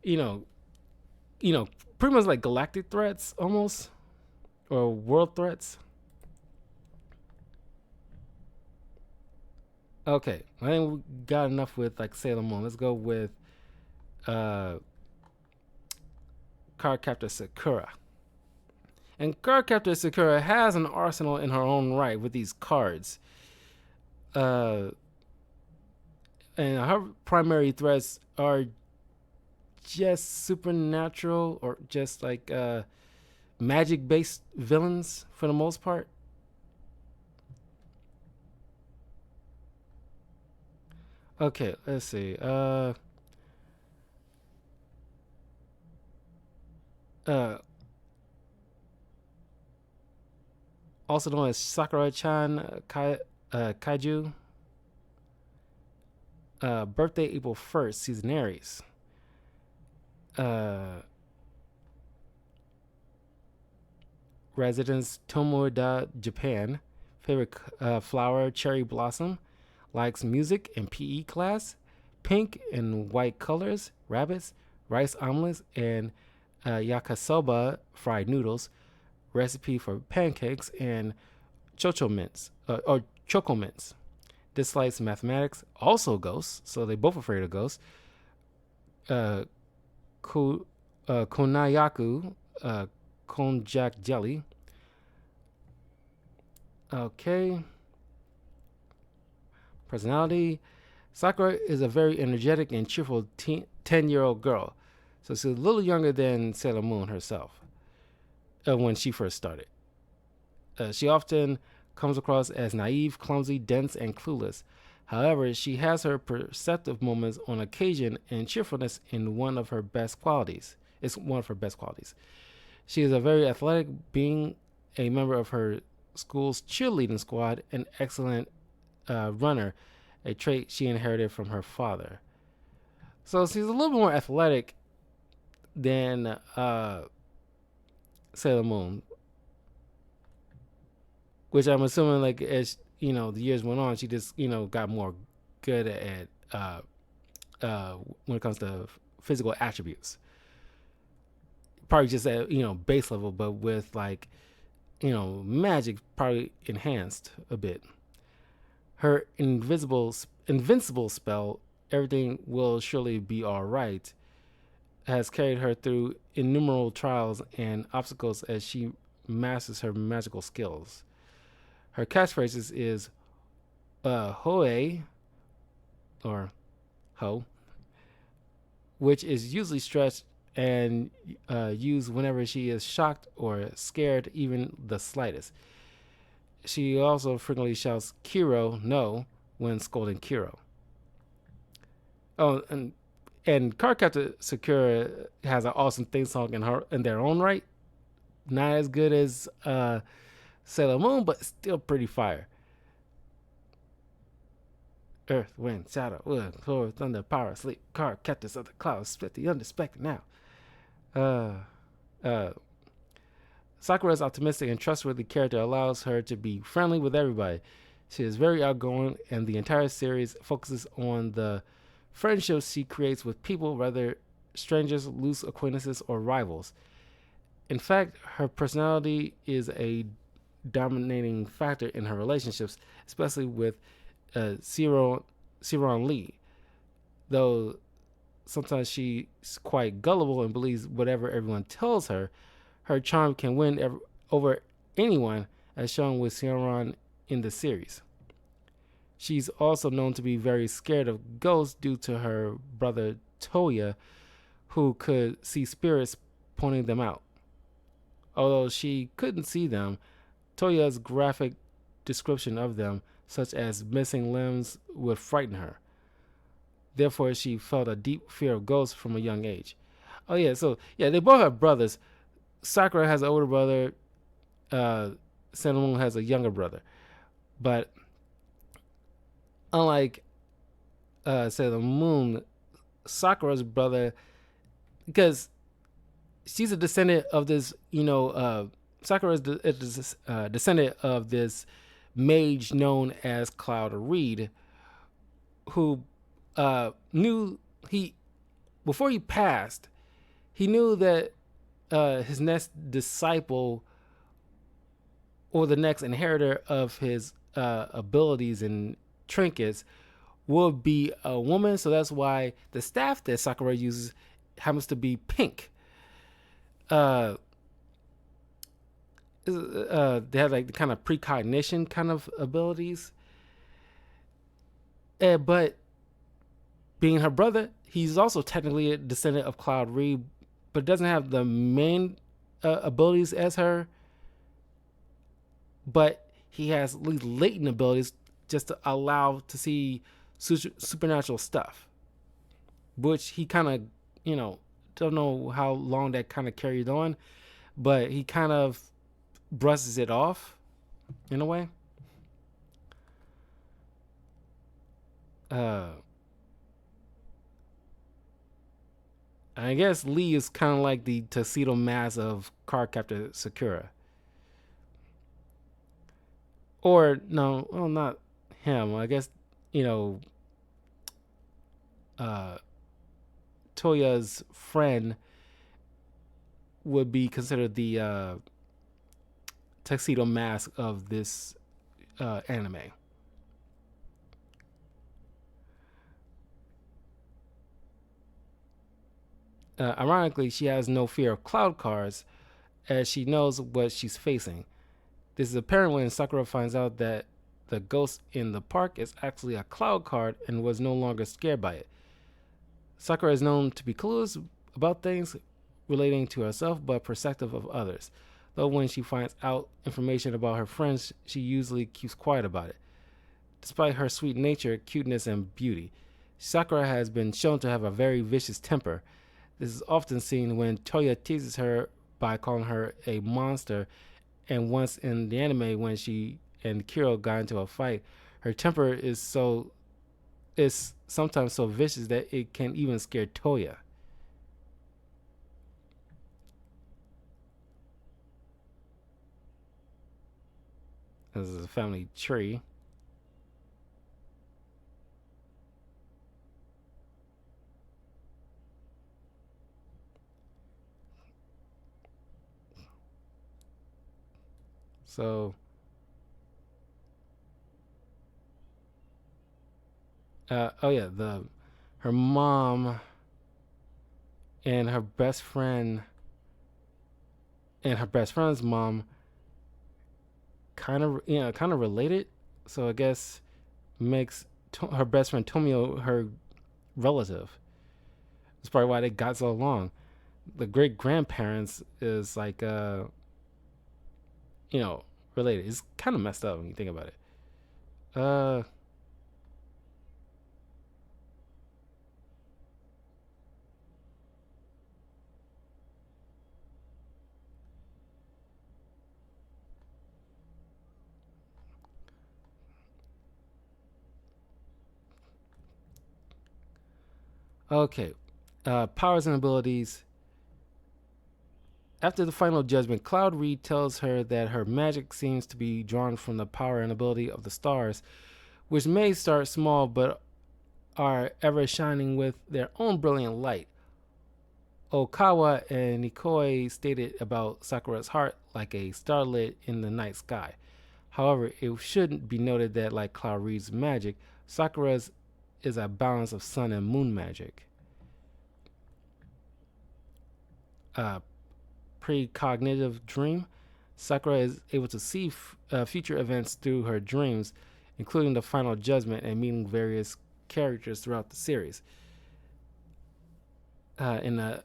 you know you know pretty much like galactic threats almost, or world threats. Okay, I think we got enough with like Sailor Moon. Let's go with uh Card Captor Sakura. And Card Captor Sakura has an arsenal in her own right with these cards. Uh, and her primary threats are just supernatural or just like magic based villains for the most part. Okay, let's see. Uh, Also known as Sakura-chan Kaiju. Birthday April 1st, season Aries. Uh, Residence Tomoda, Japan. Favorite flower, cherry blossom. Likes music and PE class. Pink and white colors, rabbits, rice omelets, and yakisoba fried noodles. Recipe for pancakes and chocho mints or choco mints. Dislikes mathematics, also ghosts, so they both afraid of ghosts. Uh, Konayaku, konjac jelly. Okay. Personality. Sakura is a very energetic and cheerful 10-year-old girl. So she's a little younger than Sailor Moon herself when she first started. She often comes across as naive, clumsy, dense, and clueless. However, she has her perceptive moments on occasion, and cheerfulness in one of her best qualities. It's one of her best qualities. She is a very athletic, being a member of her school's cheerleading squad, an excellent runner, a trait she inherited from her father. So she's a little bit more athletic than Sailor Moon, which I'm assuming, like as the years went on, she just got more good at when it comes to physical attributes. Probably just at base level, but with like magic probably enhanced a bit. Her invincible spell, everything will surely be all right, has carried her through innumerable trials and obstacles as she masters her magical skills. Her catchphrases is "hoe" or "ho," which is usually stretched and used whenever she is shocked or scared, even the slightest. She also frequently shouts "Kiro, no" when scolding Kiro. Oh, and Cardcaptor Sakura has an awesome theme song in their own right. Not as good as Sailor Moon, but still pretty fire. Earth, wind, shadow, wood, floor, thunder, power, sleep, car, captors of the clouds, split the unexpected now. Uh, uh, Sakura's optimistic and trustworthy character allows her to be friendly with everybody. She is very outgoing, and the entire series focuses on the friendships she creates with people, whether strangers, loose acquaintances, or rivals. In fact, her personality is a dominating factor in her relationships, especially with Siron Lee. Though sometimes she's quite gullible and believes whatever everyone tells her, her charm can win over anyone, as shown with Siron in the series. She's also known to be very scared of ghosts due to her brother Toya, who could see spirits pointing them out. Although she couldn't see them, Toya's graphic description of them, such as missing limbs, would frighten her. Therefore, she felt a deep fear of ghosts from a young age. Oh yeah, so yeah, they both have brothers. Sakura has an older brother. Uh, Sailor Moon has a younger brother. But unlike Sailor Moon, Sakura's brother, because she's a descendant of this, Sakura is a descendant of this mage known as Cloud Reed, who knew he before he passed, he knew that his next disciple or the next inheritor of his abilities and trinkets would be a woman. So that's why the staff that Sakura uses happens to be pink. Uh, they have like the kind of precognition kind of abilities. But being her brother, he's also technically a descendant of Cloud Reed, but doesn't have the main abilities as her. But he has at least latent abilities just to allow to see supernatural stuff, which he kind of, don't know how long that kind of carried on, but he kind of brushes it off in a way. Uh, I guess Lee is kind of like the tuxedo mask of Card Captor Sakura. Or, no, well, not him. I guess, you know, uh, Toya's friend would be considered the tuxedo mask of this anime. Ironically, she has no fear of cloud cars as she knows what she's facing. This is apparent when Sakura finds out that the ghost in the park is actually a cloud card and was no longer scared by it. Sakura is known to be clueless about things relating to herself but perceptive of others. Though when she finds out information about her friends, she usually keeps quiet about it. Despite her sweet nature, cuteness, and beauty, Sakura has been shown to have a very vicious temper. This is often seen when Toya teases her by calling her a monster, and once in the anime when she and Kiro got into a fight, her temper is sometimes so vicious that it can even scare Toya. This is a family tree. So, oh yeah, the her mom and her best friend and her best friend's mom kind of related. So I guess makes her best friend Tomio her relative. That's probably why they got so along. The great grandparents is like you know related. It's kind of messed up when you think about it. Uh, okay. Powers and abilities. After the final judgment, Cloud Reed tells her that her magic seems to be drawn from the power and ability of the stars, which may start small but are ever shining with their own brilliant light. Okawa and Nikoi stated about Sakura's heart like a starlet in the night sky. However, it should be noted that, like Cloud Reed's magic, Sakura's is a balance of sun and moon magic. Uh, Precognitive dream. Sakura is able to see future events through her dreams, including the final judgment and meeting various characters throughout the series. In the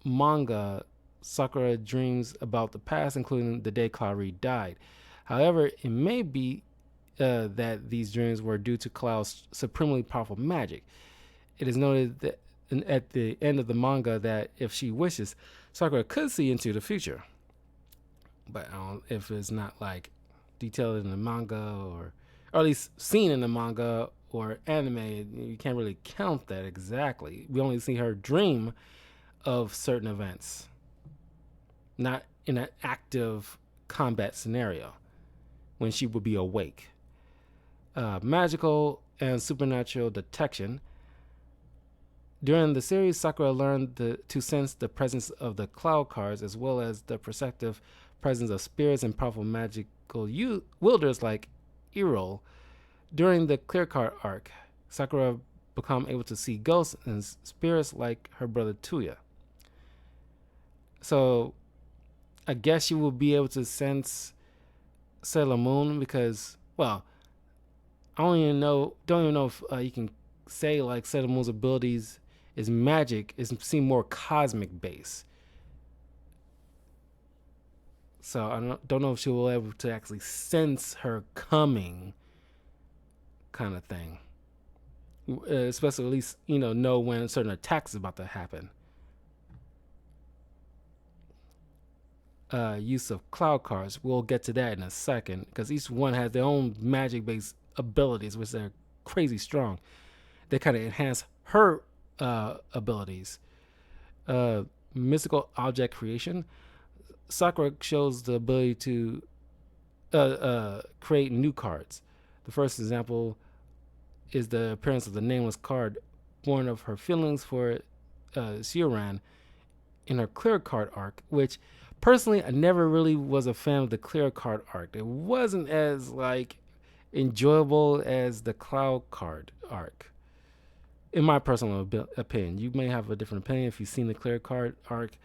manga, Sakura dreams about the past, including the day Cloud Reed died. However, it may be that these dreams were due to Cloud's supremely powerful magic. It is noted that at the end of the manga that if she wishes, Sakura could see into the future. But I don't, if it's not like detailed in the manga or at least seen in the manga or anime, you can't really count that exactly. We only see her dream of certain events, not in an active combat scenario when she would be awake. Magical and supernatural detection. During the series, Sakura learned to sense the presence of the cloud cards as well as the perceptive presence of spirits and powerful magical wielders like Iro. During the clear card arc, Sakura became able to see ghosts and spirits like her brother Tuya. So I guess you will be able to sense Sailor Moon because, well, I don't even know if you can say like Sailor Moon's abilities is magic, is seem more cosmic based. So I don't know if she will be able to actually sense her coming, kind of thing. Especially at least know when certain attacks is about to happen. Use of cloud cards. We'll get to that in a second because each one has their own magic based abilities, which are crazy strong. They kind of enhance her abilities. Mystical object creation. Sakura shows the ability to create new cards. The first example is the appearance of the nameless card, born of her feelings for Sioran in her clear card arc, which personally I never really was a fan of the clear card arc. It wasn't as like enjoyable as the cloud card arc, in my personal opinion. You may have a different opinion if you've seen the clear card arc.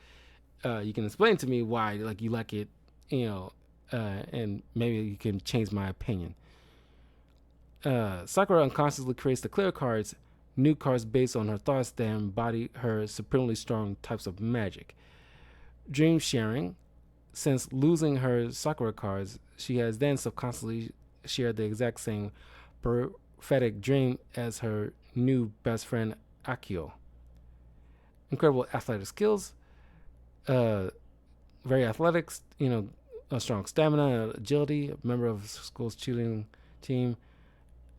You can explain to me why like you like it, and maybe you can change my opinion. Sakura unconsciously creates the clear cards, new cards based on her thoughts that embody her supremely strong types of magic. Dream sharing. Since losing her Sakura cards, she has then subconsciously shared the exact same prophetic dream as her new best friend Akio. Incredible athletic skills. Very athletic, a strong stamina, agility, a member of the school's cheerleading team,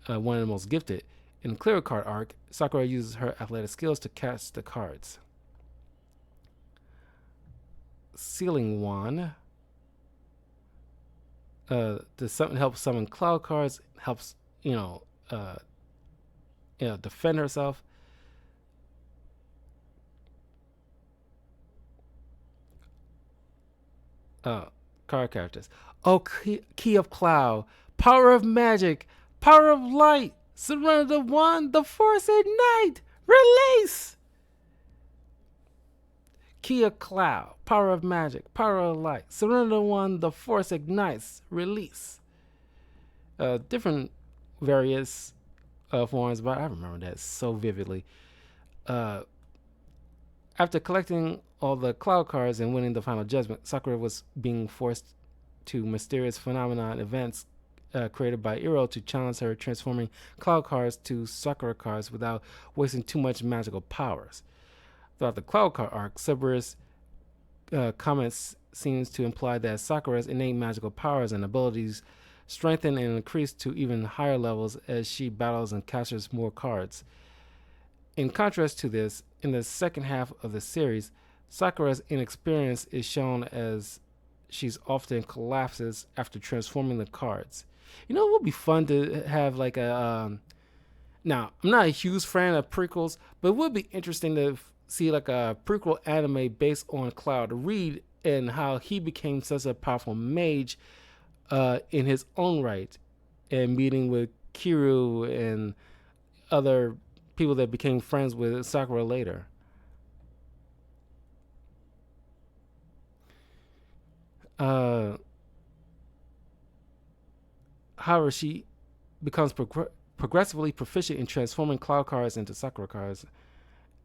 one of the most gifted. In Clear Card arc, Sakura uses her athletic skills to catch the cards. Sealing Wand. Helps summon cloud cards, helps, defend herself. Card characters. Oh, key of cloud, power of magic, power of light, surrender the one, the force ignite, release. Key of cloud, power of magic, power of light, surrender the one, the force ignites, release. Different various forms, but I remember that so vividly. After collecting all the cloud cards and winning the final judgment, Sakura was being forced to mysterious phenomenon events created by Iro to challenge her, transforming cloud cards to Sakura cards without wasting too much magical powers. Throughout the cloud card arc, Cerberus comments seems to imply that Sakura's innate magical powers and abilities strengthen and increase to even higher levels as she battles and captures more cards. In contrast to this, in the second half of the series, Sakura's inexperience is shown as she's often collapses after transforming the cards. It would be fun to have like a. Now, I'm not a huge fan of prequels, but it would be interesting to see like a prequel anime based on Cloud Reed and how he became such a powerful mage in his own right, and meeting with Kiru and other people that became friends with Sakura later. However, she becomes progressively proficient in transforming Cloud cards into Sakura cards.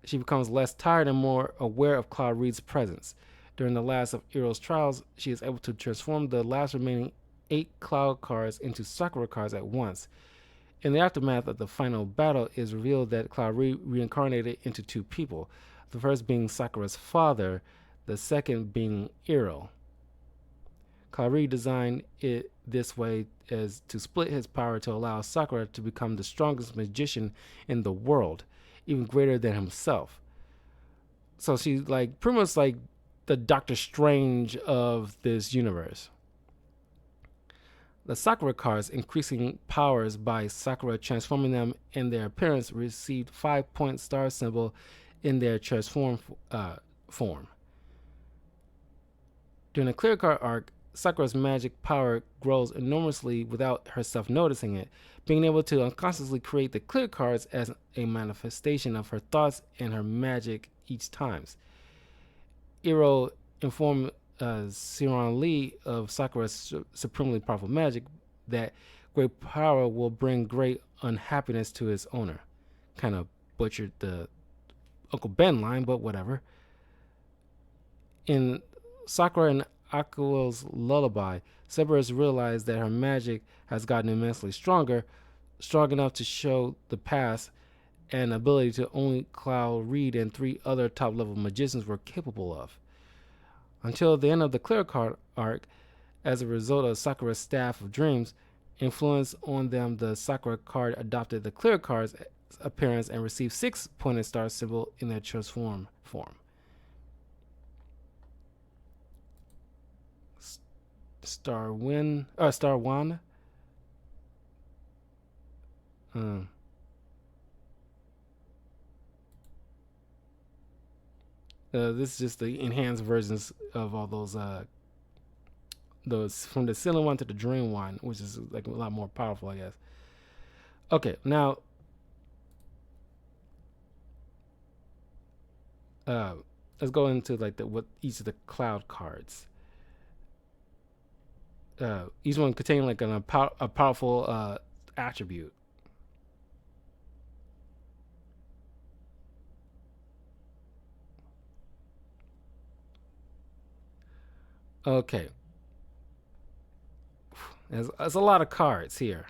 She becomes less tired and more aware of Cloud Reed's presence. During the last of Iroh's trials, she is able to transform the last remaining 8 cloud cards into Sakura cards at once. In the aftermath of the final battle, it is revealed that Cloud reincarnated into 2 people, the first being Sakura's father, the second being Iroh. Cloud designed it this way as to split his power to allow Sakura to become the strongest magician in the world, even greater than himself. So she's like pretty much like the Doctor Strange of this universe. The Sakura cards, increasing powers by Sakura transforming them in their appearance, received 5-point star symbol in their transform form. During the clear card arc, Sakura's magic power grows enormously without herself noticing it, being able to unconsciously create the clear cards as a manifestation of her thoughts and her magic each time. Iroh informed Siran Lee of Sakura's supremely powerful magic that great power will bring great unhappiness to its owner. Kind of butchered the Uncle Ben line, but whatever. In Sakura and Aqua's lullaby, Cerberus realized that her magic has gotten immensely stronger, strong enough to show the past and ability to only Cloud Reed and 3 other top level magicians were capable of. Until the end of the clear card arc, as a result of Sakura's staff of dreams influence on them, the Sakura card adopted the clear card's appearance and received 6-pointed star symbol in their transform form. Star One. This is just the enhanced versions of all those from the ceiling one to the dream one, which is like a lot more powerful, I guess. Okay, now let's go into like what each of the cloud cards. Each one containing like a powerful attribute. Okay, there's a lot of cards here.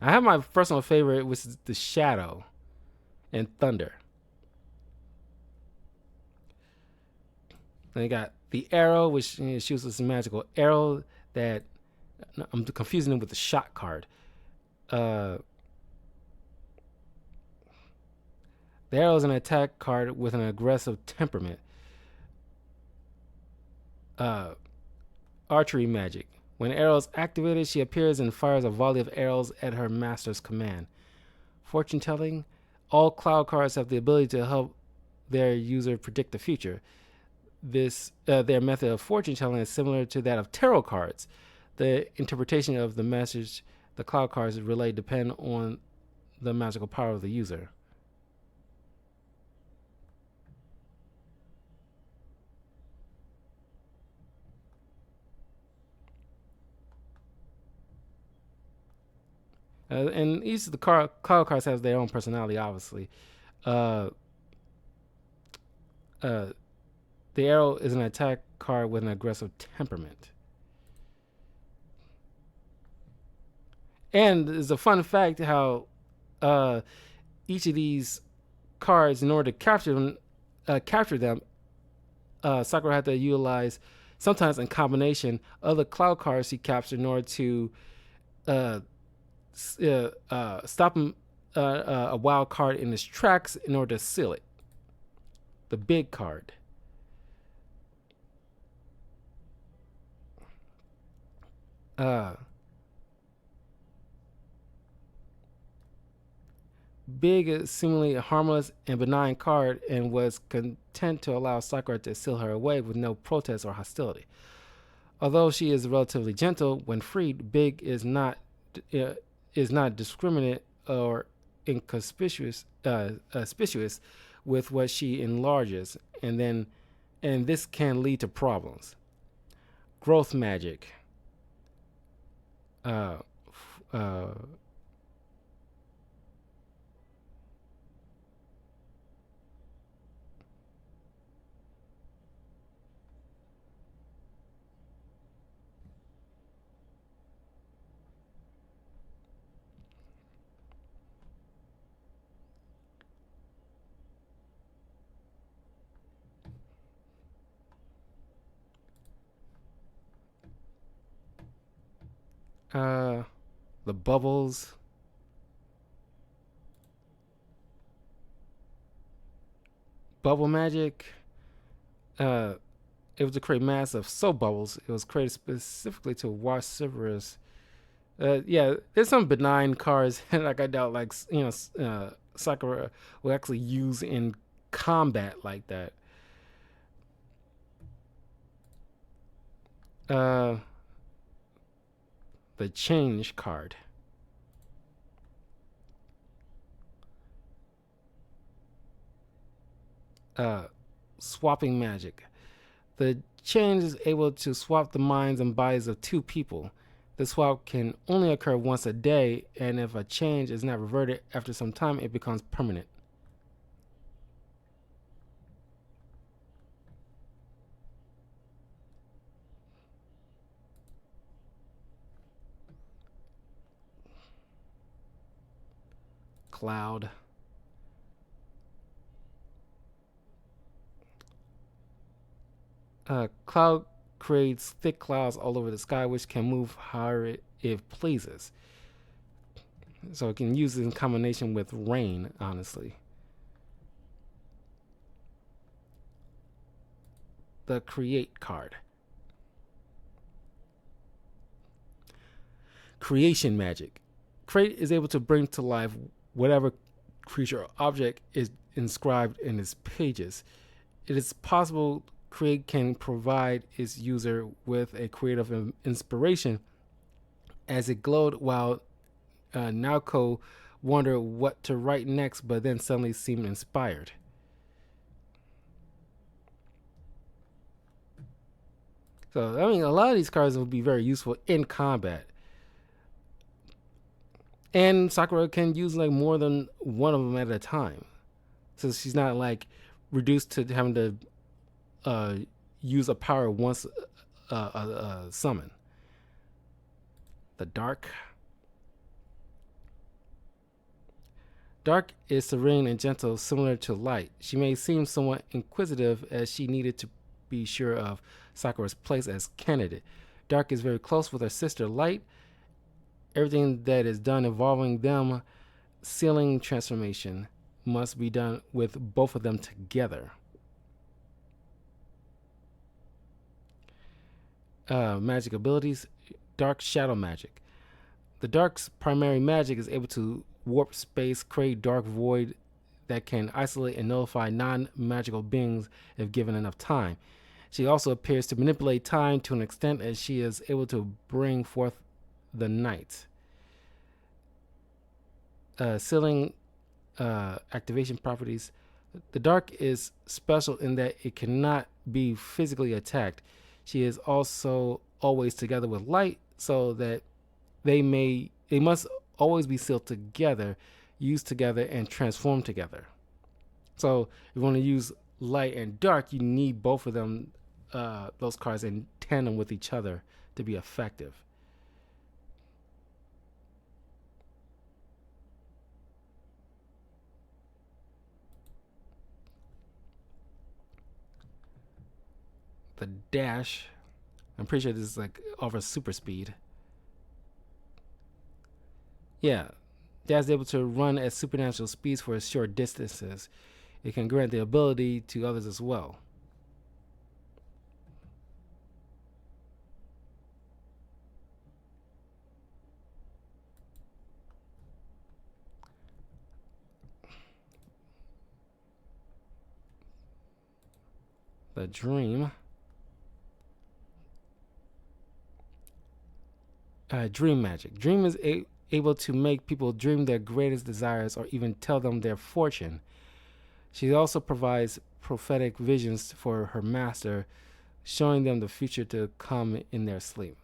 I have my personal favorite, which is the Shadow and Thunder. Then you got the Arrow, which shoots this magical arrow that I'm confusing it with the Shot card. The Arrow is an attack card with an aggressive temperament. Archery magic. When Arrow is activated, she appears and fires a volley of arrows at her master's command. Fortune telling. All cloud cards have the ability to help their user predict the future. Their method of fortune telling is similar to that of tarot cards. The interpretation of the message the cloud cards relay depend on the magical power of the user. And each of the cloud cards has their own personality, obviously. The Arrow is an attack card with an aggressive temperament. And there's a fun fact how each of these cards, in order to capture them, Sakura had to utilize, sometimes in combination, other cloud cards she captured in order to stop a wild card in its tracks in order to seal it. The big card. Big is seemingly a harmless and benign card and was content to allow Sakura to seal her away with no protest or hostility. Although she is relatively gentle when freed, Big is not discriminate or inconspicuous with what she enlarges, and this can lead to problems. Growth magic. Uh, the bubbles. Bubble magic. Uh, it was to create massive soap bubbles. It was created specifically to wash surfers. Yeah, there's some benign cards like I doubt, like Sakura will actually use in combat like that. Uh, the change card. Uh, swapping magic. The change is able to swap the minds and bodies of two people. The swap can only occur once a day, and if a change is not reverted after some time, it becomes permanent. Cloud. Cloud creates thick clouds all over the sky, which can move however it pleases. So it can use it in combination with rain, honestly. The create card. Creation magic. Create is able to bring to life whatever creature or object is inscribed in its pages. It is possible Create can provide its user with a creative inspiration as it glowed while Naoko wondered what to write next, but then suddenly seemed inspired. So, I mean, a lot of these cards will be very useful in combat. And Sakura can use like more than one of them at a time. So she's not like reduced to having to uh, use a power once summon. The Dark. Dark is serene and gentle, similar to Light. She may seem somewhat inquisitive as she needed to be sure of Sakura's place as candidate. Dark is very close with her sister Light. Everything that is done involving them sealing transformation must be done with both of them together. Magic abilities. Dark Shadow Magic. The Dark's primary magic is able to warp space, create dark void that can isolate and nullify non-magical beings if given enough time. She also appears to manipulate time to an extent as she is able to bring forth the night. Sealing activation properties. The Dark is special in that it cannot be physically attacked. She is also always together with Light, so that they must always be sealed together, used together, and transformed together. So if you want to use Light and Dark, you need both of them, those cards, in tandem with each other to be effective. The Dash. I'm pretty sure this is like offers super speed. Yeah, Dash is able to run at supernatural speeds for short distances. It can grant the ability to others as well. The Dream. Dream magic. Dream is able to make people dream their greatest desires or even tell them their fortune. She also provides prophetic visions for her master, showing them the future to come in their sleep.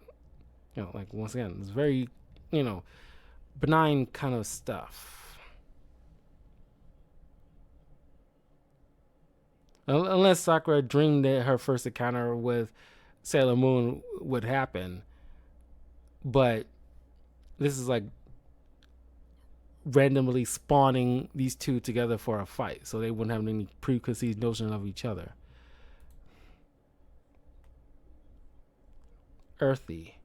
Like once again, it's very, you know, benign kind of stuff. Unless Sakura dreamed that her first encounter with Sailor Moon would happen, but this is like randomly spawning these two together for a fight, so they wouldn't have any preconceived notion of each other. Earthy.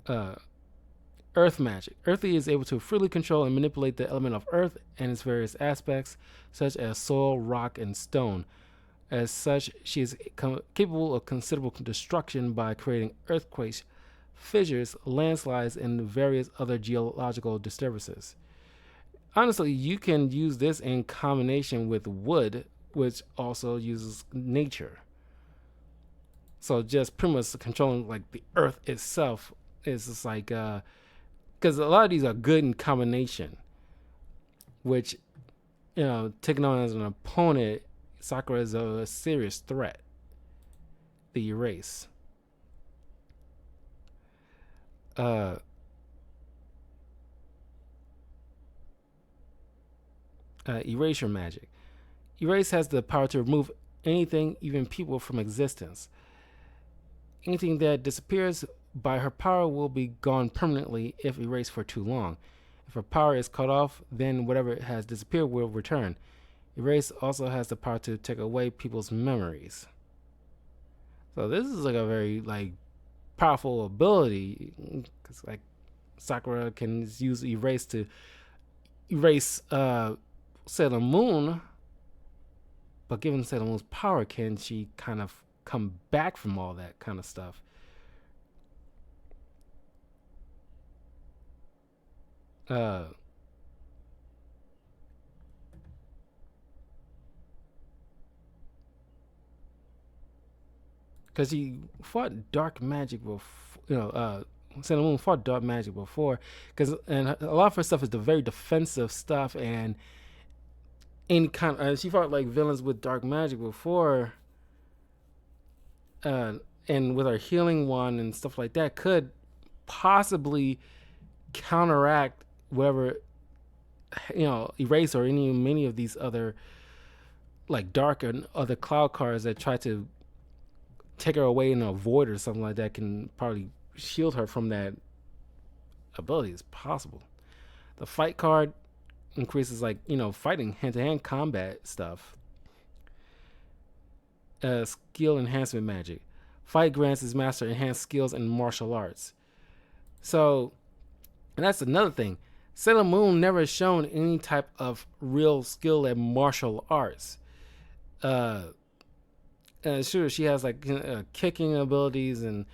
Uh, Earth magic. Earthly is able to freely control and manipulate the element of earth and its various aspects, such as soil, rock, and stone. As such, she is capable of considerable destruction by creating earthquakes, fissures, landslides, and various other geological disturbances. Honestly, you can use this in combination with wood, which also uses nature. So just pretty much controlling like the earth itself is just like because a lot of these are good in combination, which taking on as an opponent, Sakura is a serious threat. The erase. Uh, Erasure magic. Erase has the power to remove anything, even people, from existence. Anything that disappears by her power will be gone permanently if erased for too long. If her power is cut off, then whatever has disappeared will return. Erase also has the power to take away people's memories. So this is like a very like powerful ability because like Sakura can use erase to erase Sailor Moon, but given Sailor Moon's power, can she kind of come back from all that kind of stuff? Uh, because he fought dark magic before, Sailor Moon fought dark magic before, because and a lot of her stuff is the very defensive stuff, and any kind. She fought like villains with dark magic before, uh, and with her healing one and stuff like that, could possibly counteract whatever erase or any many of these other like dark and other cloud cards that try to take her away in a void or something like that can probably shield her from that ability. It's possible. The fight card increases like fighting hand-to-hand combat stuff. Skill enhancement magic. Fight grants his master enhanced skills in martial arts. So, and that's another thing. Sailor Moon never shown any type of real skill at martial arts. Uh, sure, she has like kicking abilities and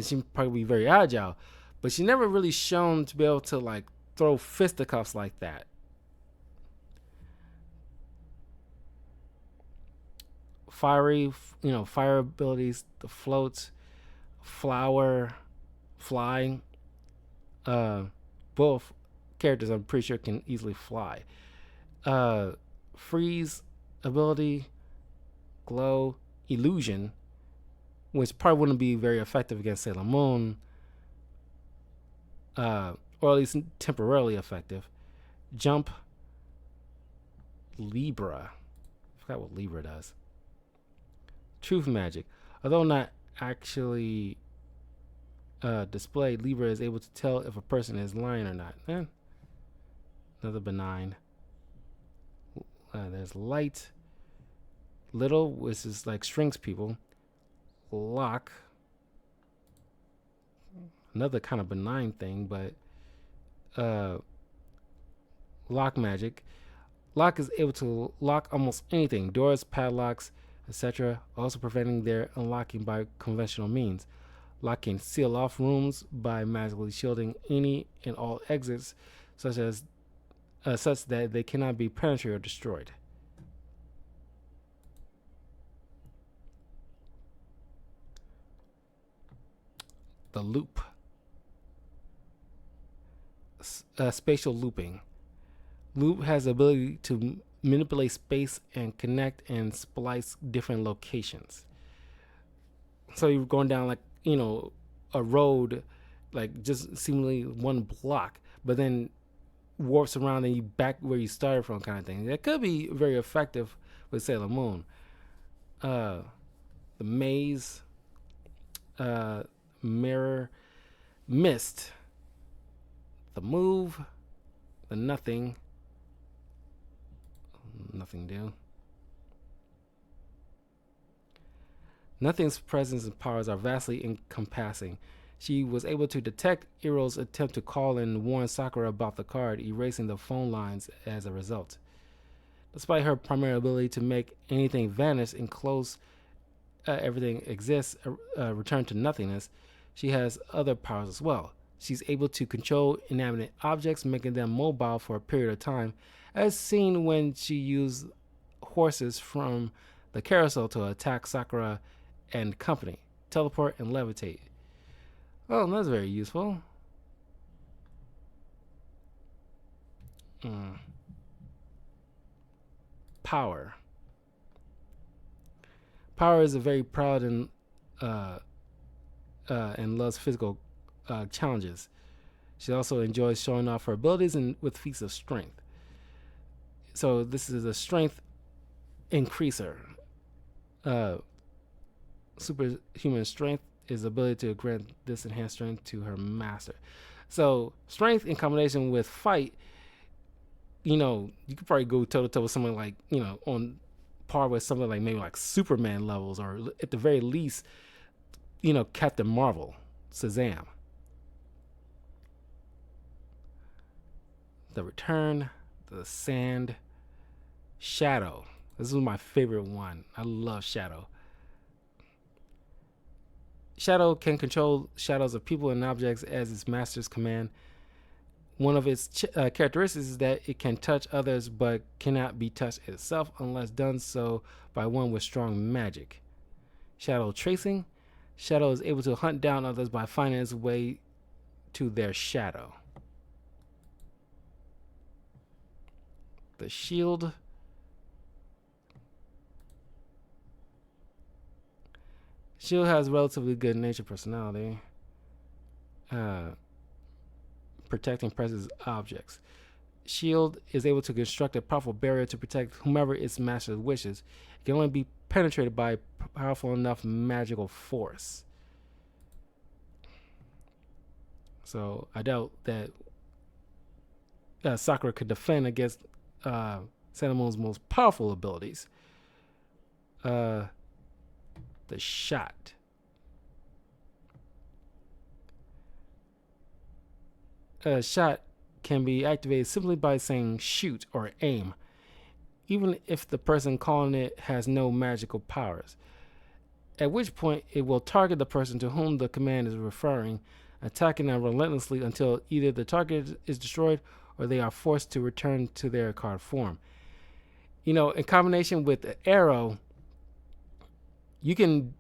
she probably be very agile, but she never really shown to be able to like throw fisticuffs like that. Fiery, fire abilities, the floats, flower, flying. Both characters I'm pretty sure can easily fly. Freeze ability, glow, illusion, which probably wouldn't be very effective against Sailor Moon, or at least temporarily effective. Jump, Libra. I forgot what Libra does. Truth magic. Although not actually displayed, Libra is able to tell if a person is lying or not. Another benign. There's light, little, which is like shrinks people. Lock, another kind of benign thing, but lock magic. Lock is able to lock almost anything, doors, padlocks, etc., also preventing their unlocking by conventional means. Lock can seal off rooms by magically shielding any and all exits, such that they cannot be penetrated or destroyed. The loop. Spatial looping. Loop has the ability to manipulate space and connect and splice different locations. So you're going down like a road, like just seemingly one block, but then warps around and you back where you started from, kind of thing. That could be very effective with Sailor Moon. The maze, mirror, mist, the move, the nothing do. Nothing's presence and powers are vastly encompassing. She was able to detect Iroh's attempt to call and warn Sakura about the card, erasing the phone lines as a result. Despite her primary ability to make anything vanish and close everything exists, return to nothingness, she has other powers as well. She's able to control inanimate objects, making them mobile for a period of time, as seen when she used horses from the carousel to attack Sakura and company, teleport, and levitate. Oh, that's very useful. Mm. Power. Power is a very proud uh, and loves physical challenges. She also enjoys showing off her abilities and with feats of strength. So this is a strength increaser. Uh, Superhuman strength is the ability to grant this enhanced strength to her master. So strength in combination with fight, you could probably go toe to toe with someone like, on par with something like maybe like Superman levels, or at the very least, Captain Marvel, Shazam. The Return, the Sand, Shadow. This was my favorite one. I love Shadow. Shadow can control shadows of people and objects as its master's command. One of its characteristics is that it can touch others but cannot be touched itself unless done so by one with strong magic. Shadow tracing. Shadow is able to hunt down others by finding its way to their shadow. The Shield. Shield has relatively good nature personality. Protecting precious objects. Shield is able to construct a powerful barrier to protect whomever its master wishes. It can only be penetrated by powerful enough magical force. So I doubt that Sakura could defend against Sailor Moon's most powerful abilities. The Shot. A shot can be activated simply by saying shoot or aim, even if the person calling it has no magical powers. At which point, it will target the person to whom the command is referring, attacking them relentlessly until either the target is destroyed or they are forced to return to their card form. In combination with the arrow, you can,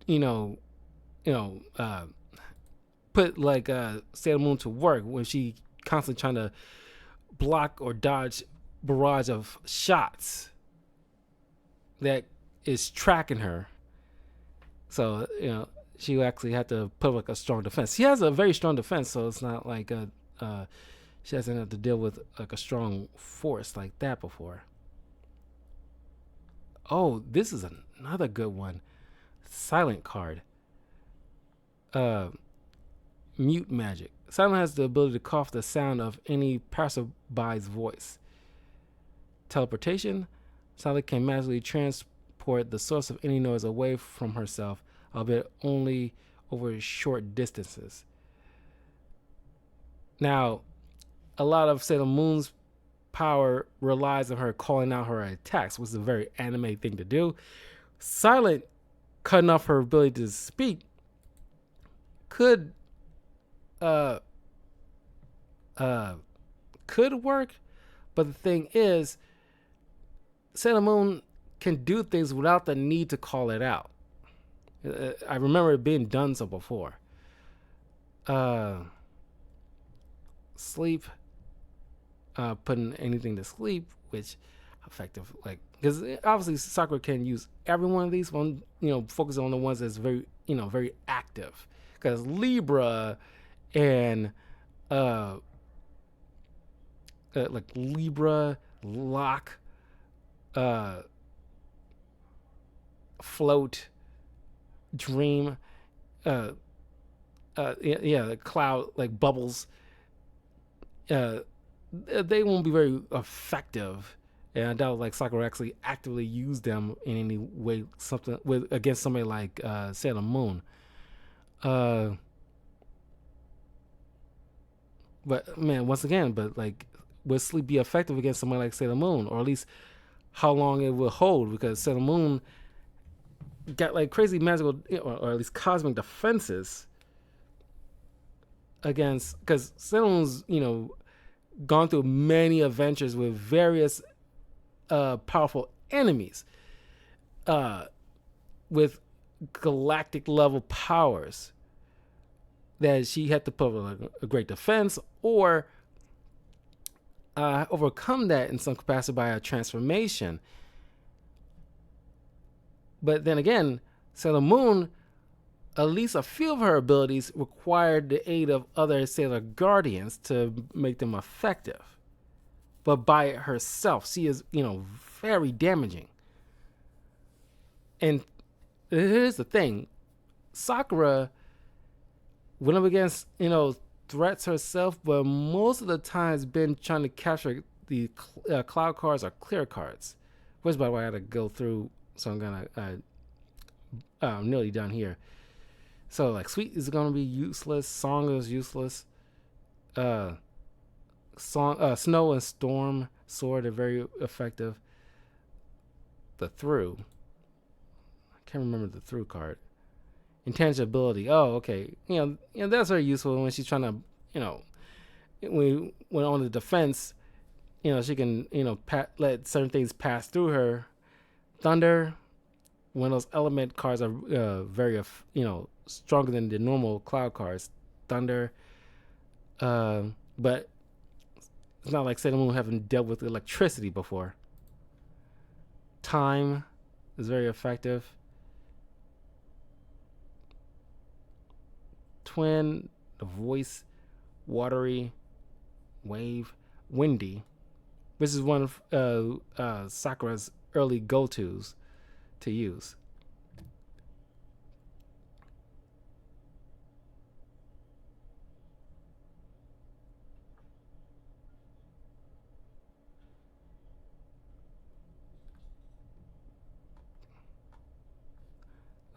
put like Sailor Moon to work when she constantly trying to block or dodge barrage of shots that is tracking her. So she actually had to put like a strong defense. She has a very strong defense, so it's not like she hasn't had to deal with like a strong force like that before. Oh, this is another good one. Silent card. Mute magic. Silent has the ability to cut off the sound of any passerby's voice. Teleportation. Silent can magically transport the source of any noise away from herself, albeit only over short distances. Now, a lot of Sailor Moon's power relies on her calling out her attacks, which is a very anime thing to do. Silent cutting off her ability to speak could work, but the thing is, Sailor Moon can do things without the need to call it out. I remember it being done so before. Sleep. Putting anything to sleep, which effective, like, because obviously Sakura can use every one of these. One, focus on the ones that's very, very active. Because Libra and like Libra, Lock, Float, Dream, the Cloud, like Bubbles, they won't be very effective, and I doubt like Sakura actually actively use them in any way, something with against somebody like Sailor Moon. But man, once again, but like, would sleep be effective against somebody like Sailor Moon, or at least how long it will hold? Because Sailor Moon got like crazy magical, or at least cosmic defenses against, because Sailor Moon's gone through many adventures with various powerful enemies, uh, with galactic level powers that she had to put like a great defense, or overcome that in some capacity by a transformation. But then again, Sailor Moon, at least a few of her abilities required the aid of other Sailor Guardians to make them effective. But by herself, she is, very damaging. And here's the thing: Sakura went up against, threats herself, but most of the time has been trying to capture the cloud cards or clear cards. Which, by the way, I had to go through, so I'm gonna I'm nearly done here. So like, Sweet is gonna be useless. Song is useless. Uh, Snow and Storm Sword are very effective. The Through, I can't remember the Through card. Intangibility. Oh, okay. That's very useful when she's trying to, when on the defense, she can, let certain things pass through her. Thunder, when those element cards are very, stronger than the normal cloud cards. Thunder, but it's not like Sailor Moon having dealt with electricity before. Time is very effective. Twin, the voice, watery, wave, windy. This is one of Sakura's early go-tos to use.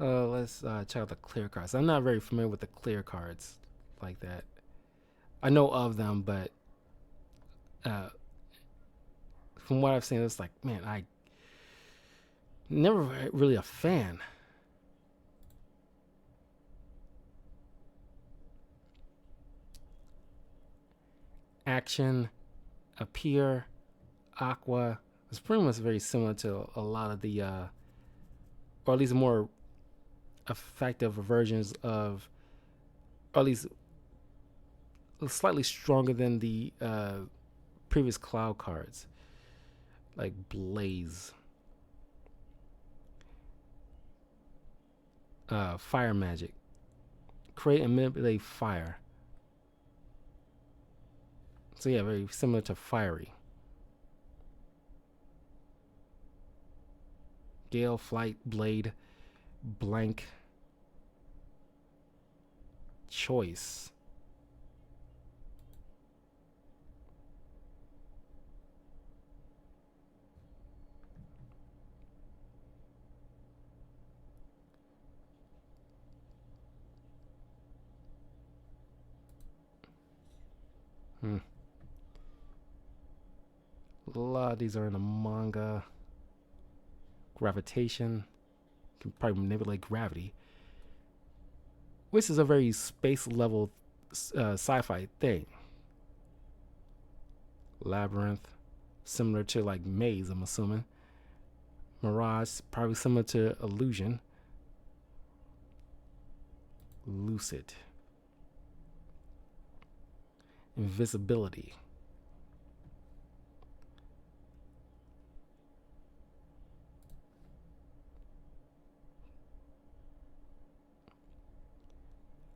Let's check out the clear cards. I'm not very familiar with the clear cards like that. I know of them, but uh, from what I've seen, it's like, man, I never really a fan. Action, Appear, Aqua. It's pretty much very similar to a lot of the, or at least more effective versions of, or at least slightly stronger than the previous cloud cards, like Blaze, Fire Magic, create and manipulate fire. So yeah, very similar to Fiery. Gale, Flight, Blade, Blank, Choice. A lot of these are in the manga. Gravitation, can probably manipulate gravity, which is a very space level sci-fi thing. Labyrinth, similar to like Maze, I'm assuming. Mirage, probably similar to Illusion. Lucid. Invisibility.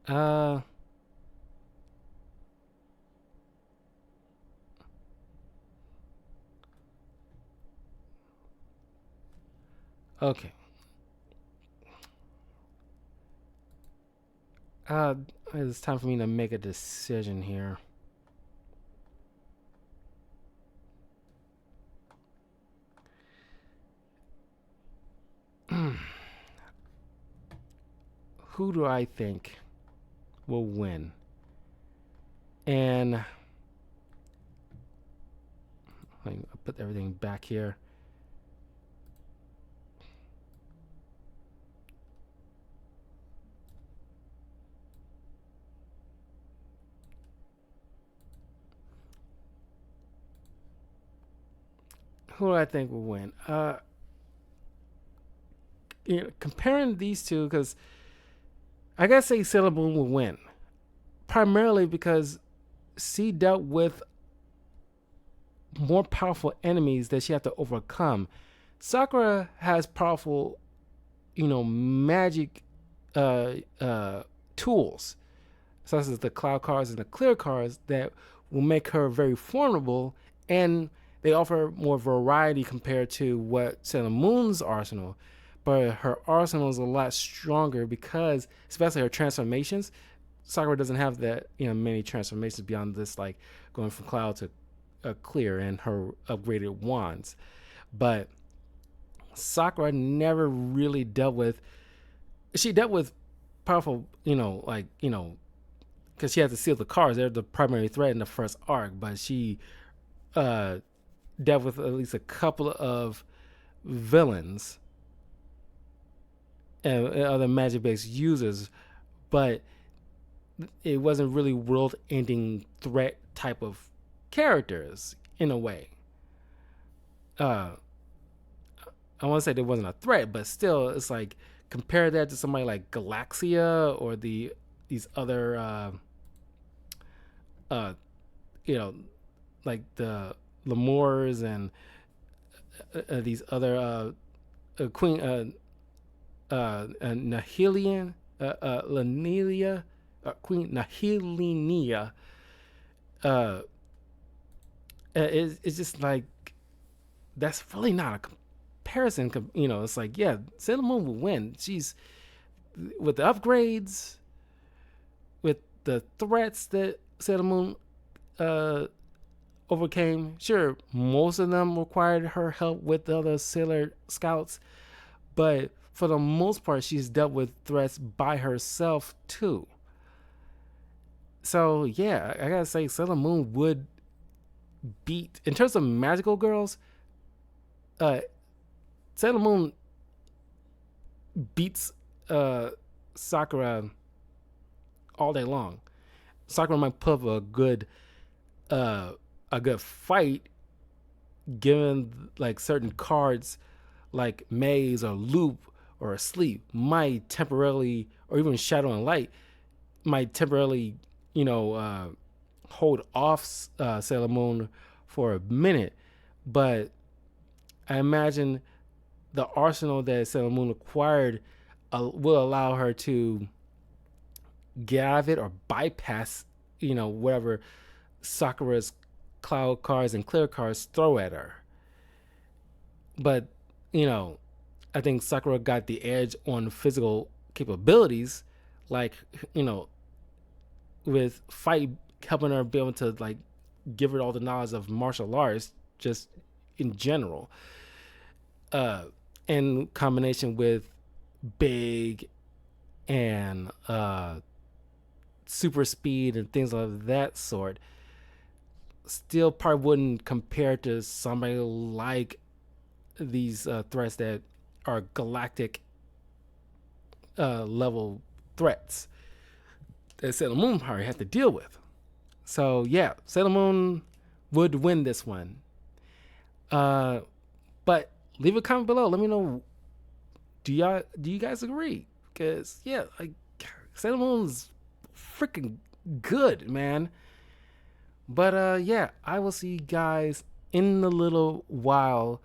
Uh, okay. It's time for me to make a decision here. Who do I think will win? And I put everything back here. Who do I think will win? Comparing these two, because I gotta say Sailor Moon will win, primarily because she dealt with more powerful enemies that she had to overcome. Sakura has powerful, magic uh, uh, tools, such as the cloud cards and the clear cards, that will make her very formidable, and they offer more variety compared to what Sailor Moon's arsenal. But her arsenal is a lot stronger because, especially her transformations, Sakura doesn't have that many transformations beyond this, like going from cloud to clear and her upgraded wands. But Sakura never really dealt with. She dealt with powerful, because she had to seal the cards. They're the primary threat in the first arc. But she uh, dealt with at least a couple of villains and other magic-based users, but it wasn't really world-ending threat type of characters in a way. Uh, I want to say there wasn't a threat, but still, it's like compare that to somebody like Galaxia or these other, uh, you know, like the Lemurs and these other Queen Nahilian, Lanelia, Queen Nahilinia. Uh, it's just like that's really not a comparison. It's like, yeah, Sailor Moon will win. She's with the upgrades, with the threats that Sailor Moon overcame. Sure, most of them required her help with the other Sailor Scouts, but for the most part, she's dealt with threats by herself too. So yeah, I gotta say, Sailor Moon would beat, in terms of magical girls. Uh, Sailor Moon beats Sakura all day long. Sakura might put up a good fight, given like certain cards like Maze or Loop or Sleep might temporarily, or even Shadow and Light might temporarily, hold off Sailor Moon for a minute. But I imagine the arsenal that Sailor Moon acquired will allow her to get out of it or bypass, whatever Sakura's cloud cards and clear cards throw at her. But, I think Sakura got the edge on physical capabilities, like, with fight helping her be able to like give her all the knowledge of martial arts just in general. In combination with big and super speed and things of that sort, still probably wouldn't compare to somebody like these threats that are galactic level threats that Sailor Moon probably had to deal with. So yeah, Sailor Moon would win this one. But leave a comment below. Let me know. Do you guys agree? Because yeah, like Sailor Moon's freaking good, man. But yeah, I will see you guys in a little while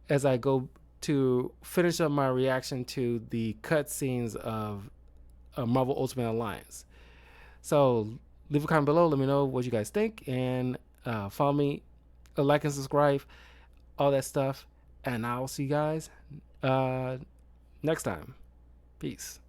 as I go to finish up my reaction to the cutscenes of Marvel Ultimate Alliance. So leave a comment below. Let me know what you guys think, and follow me, like and subscribe, all that stuff. And I'll see you guys next time. Peace.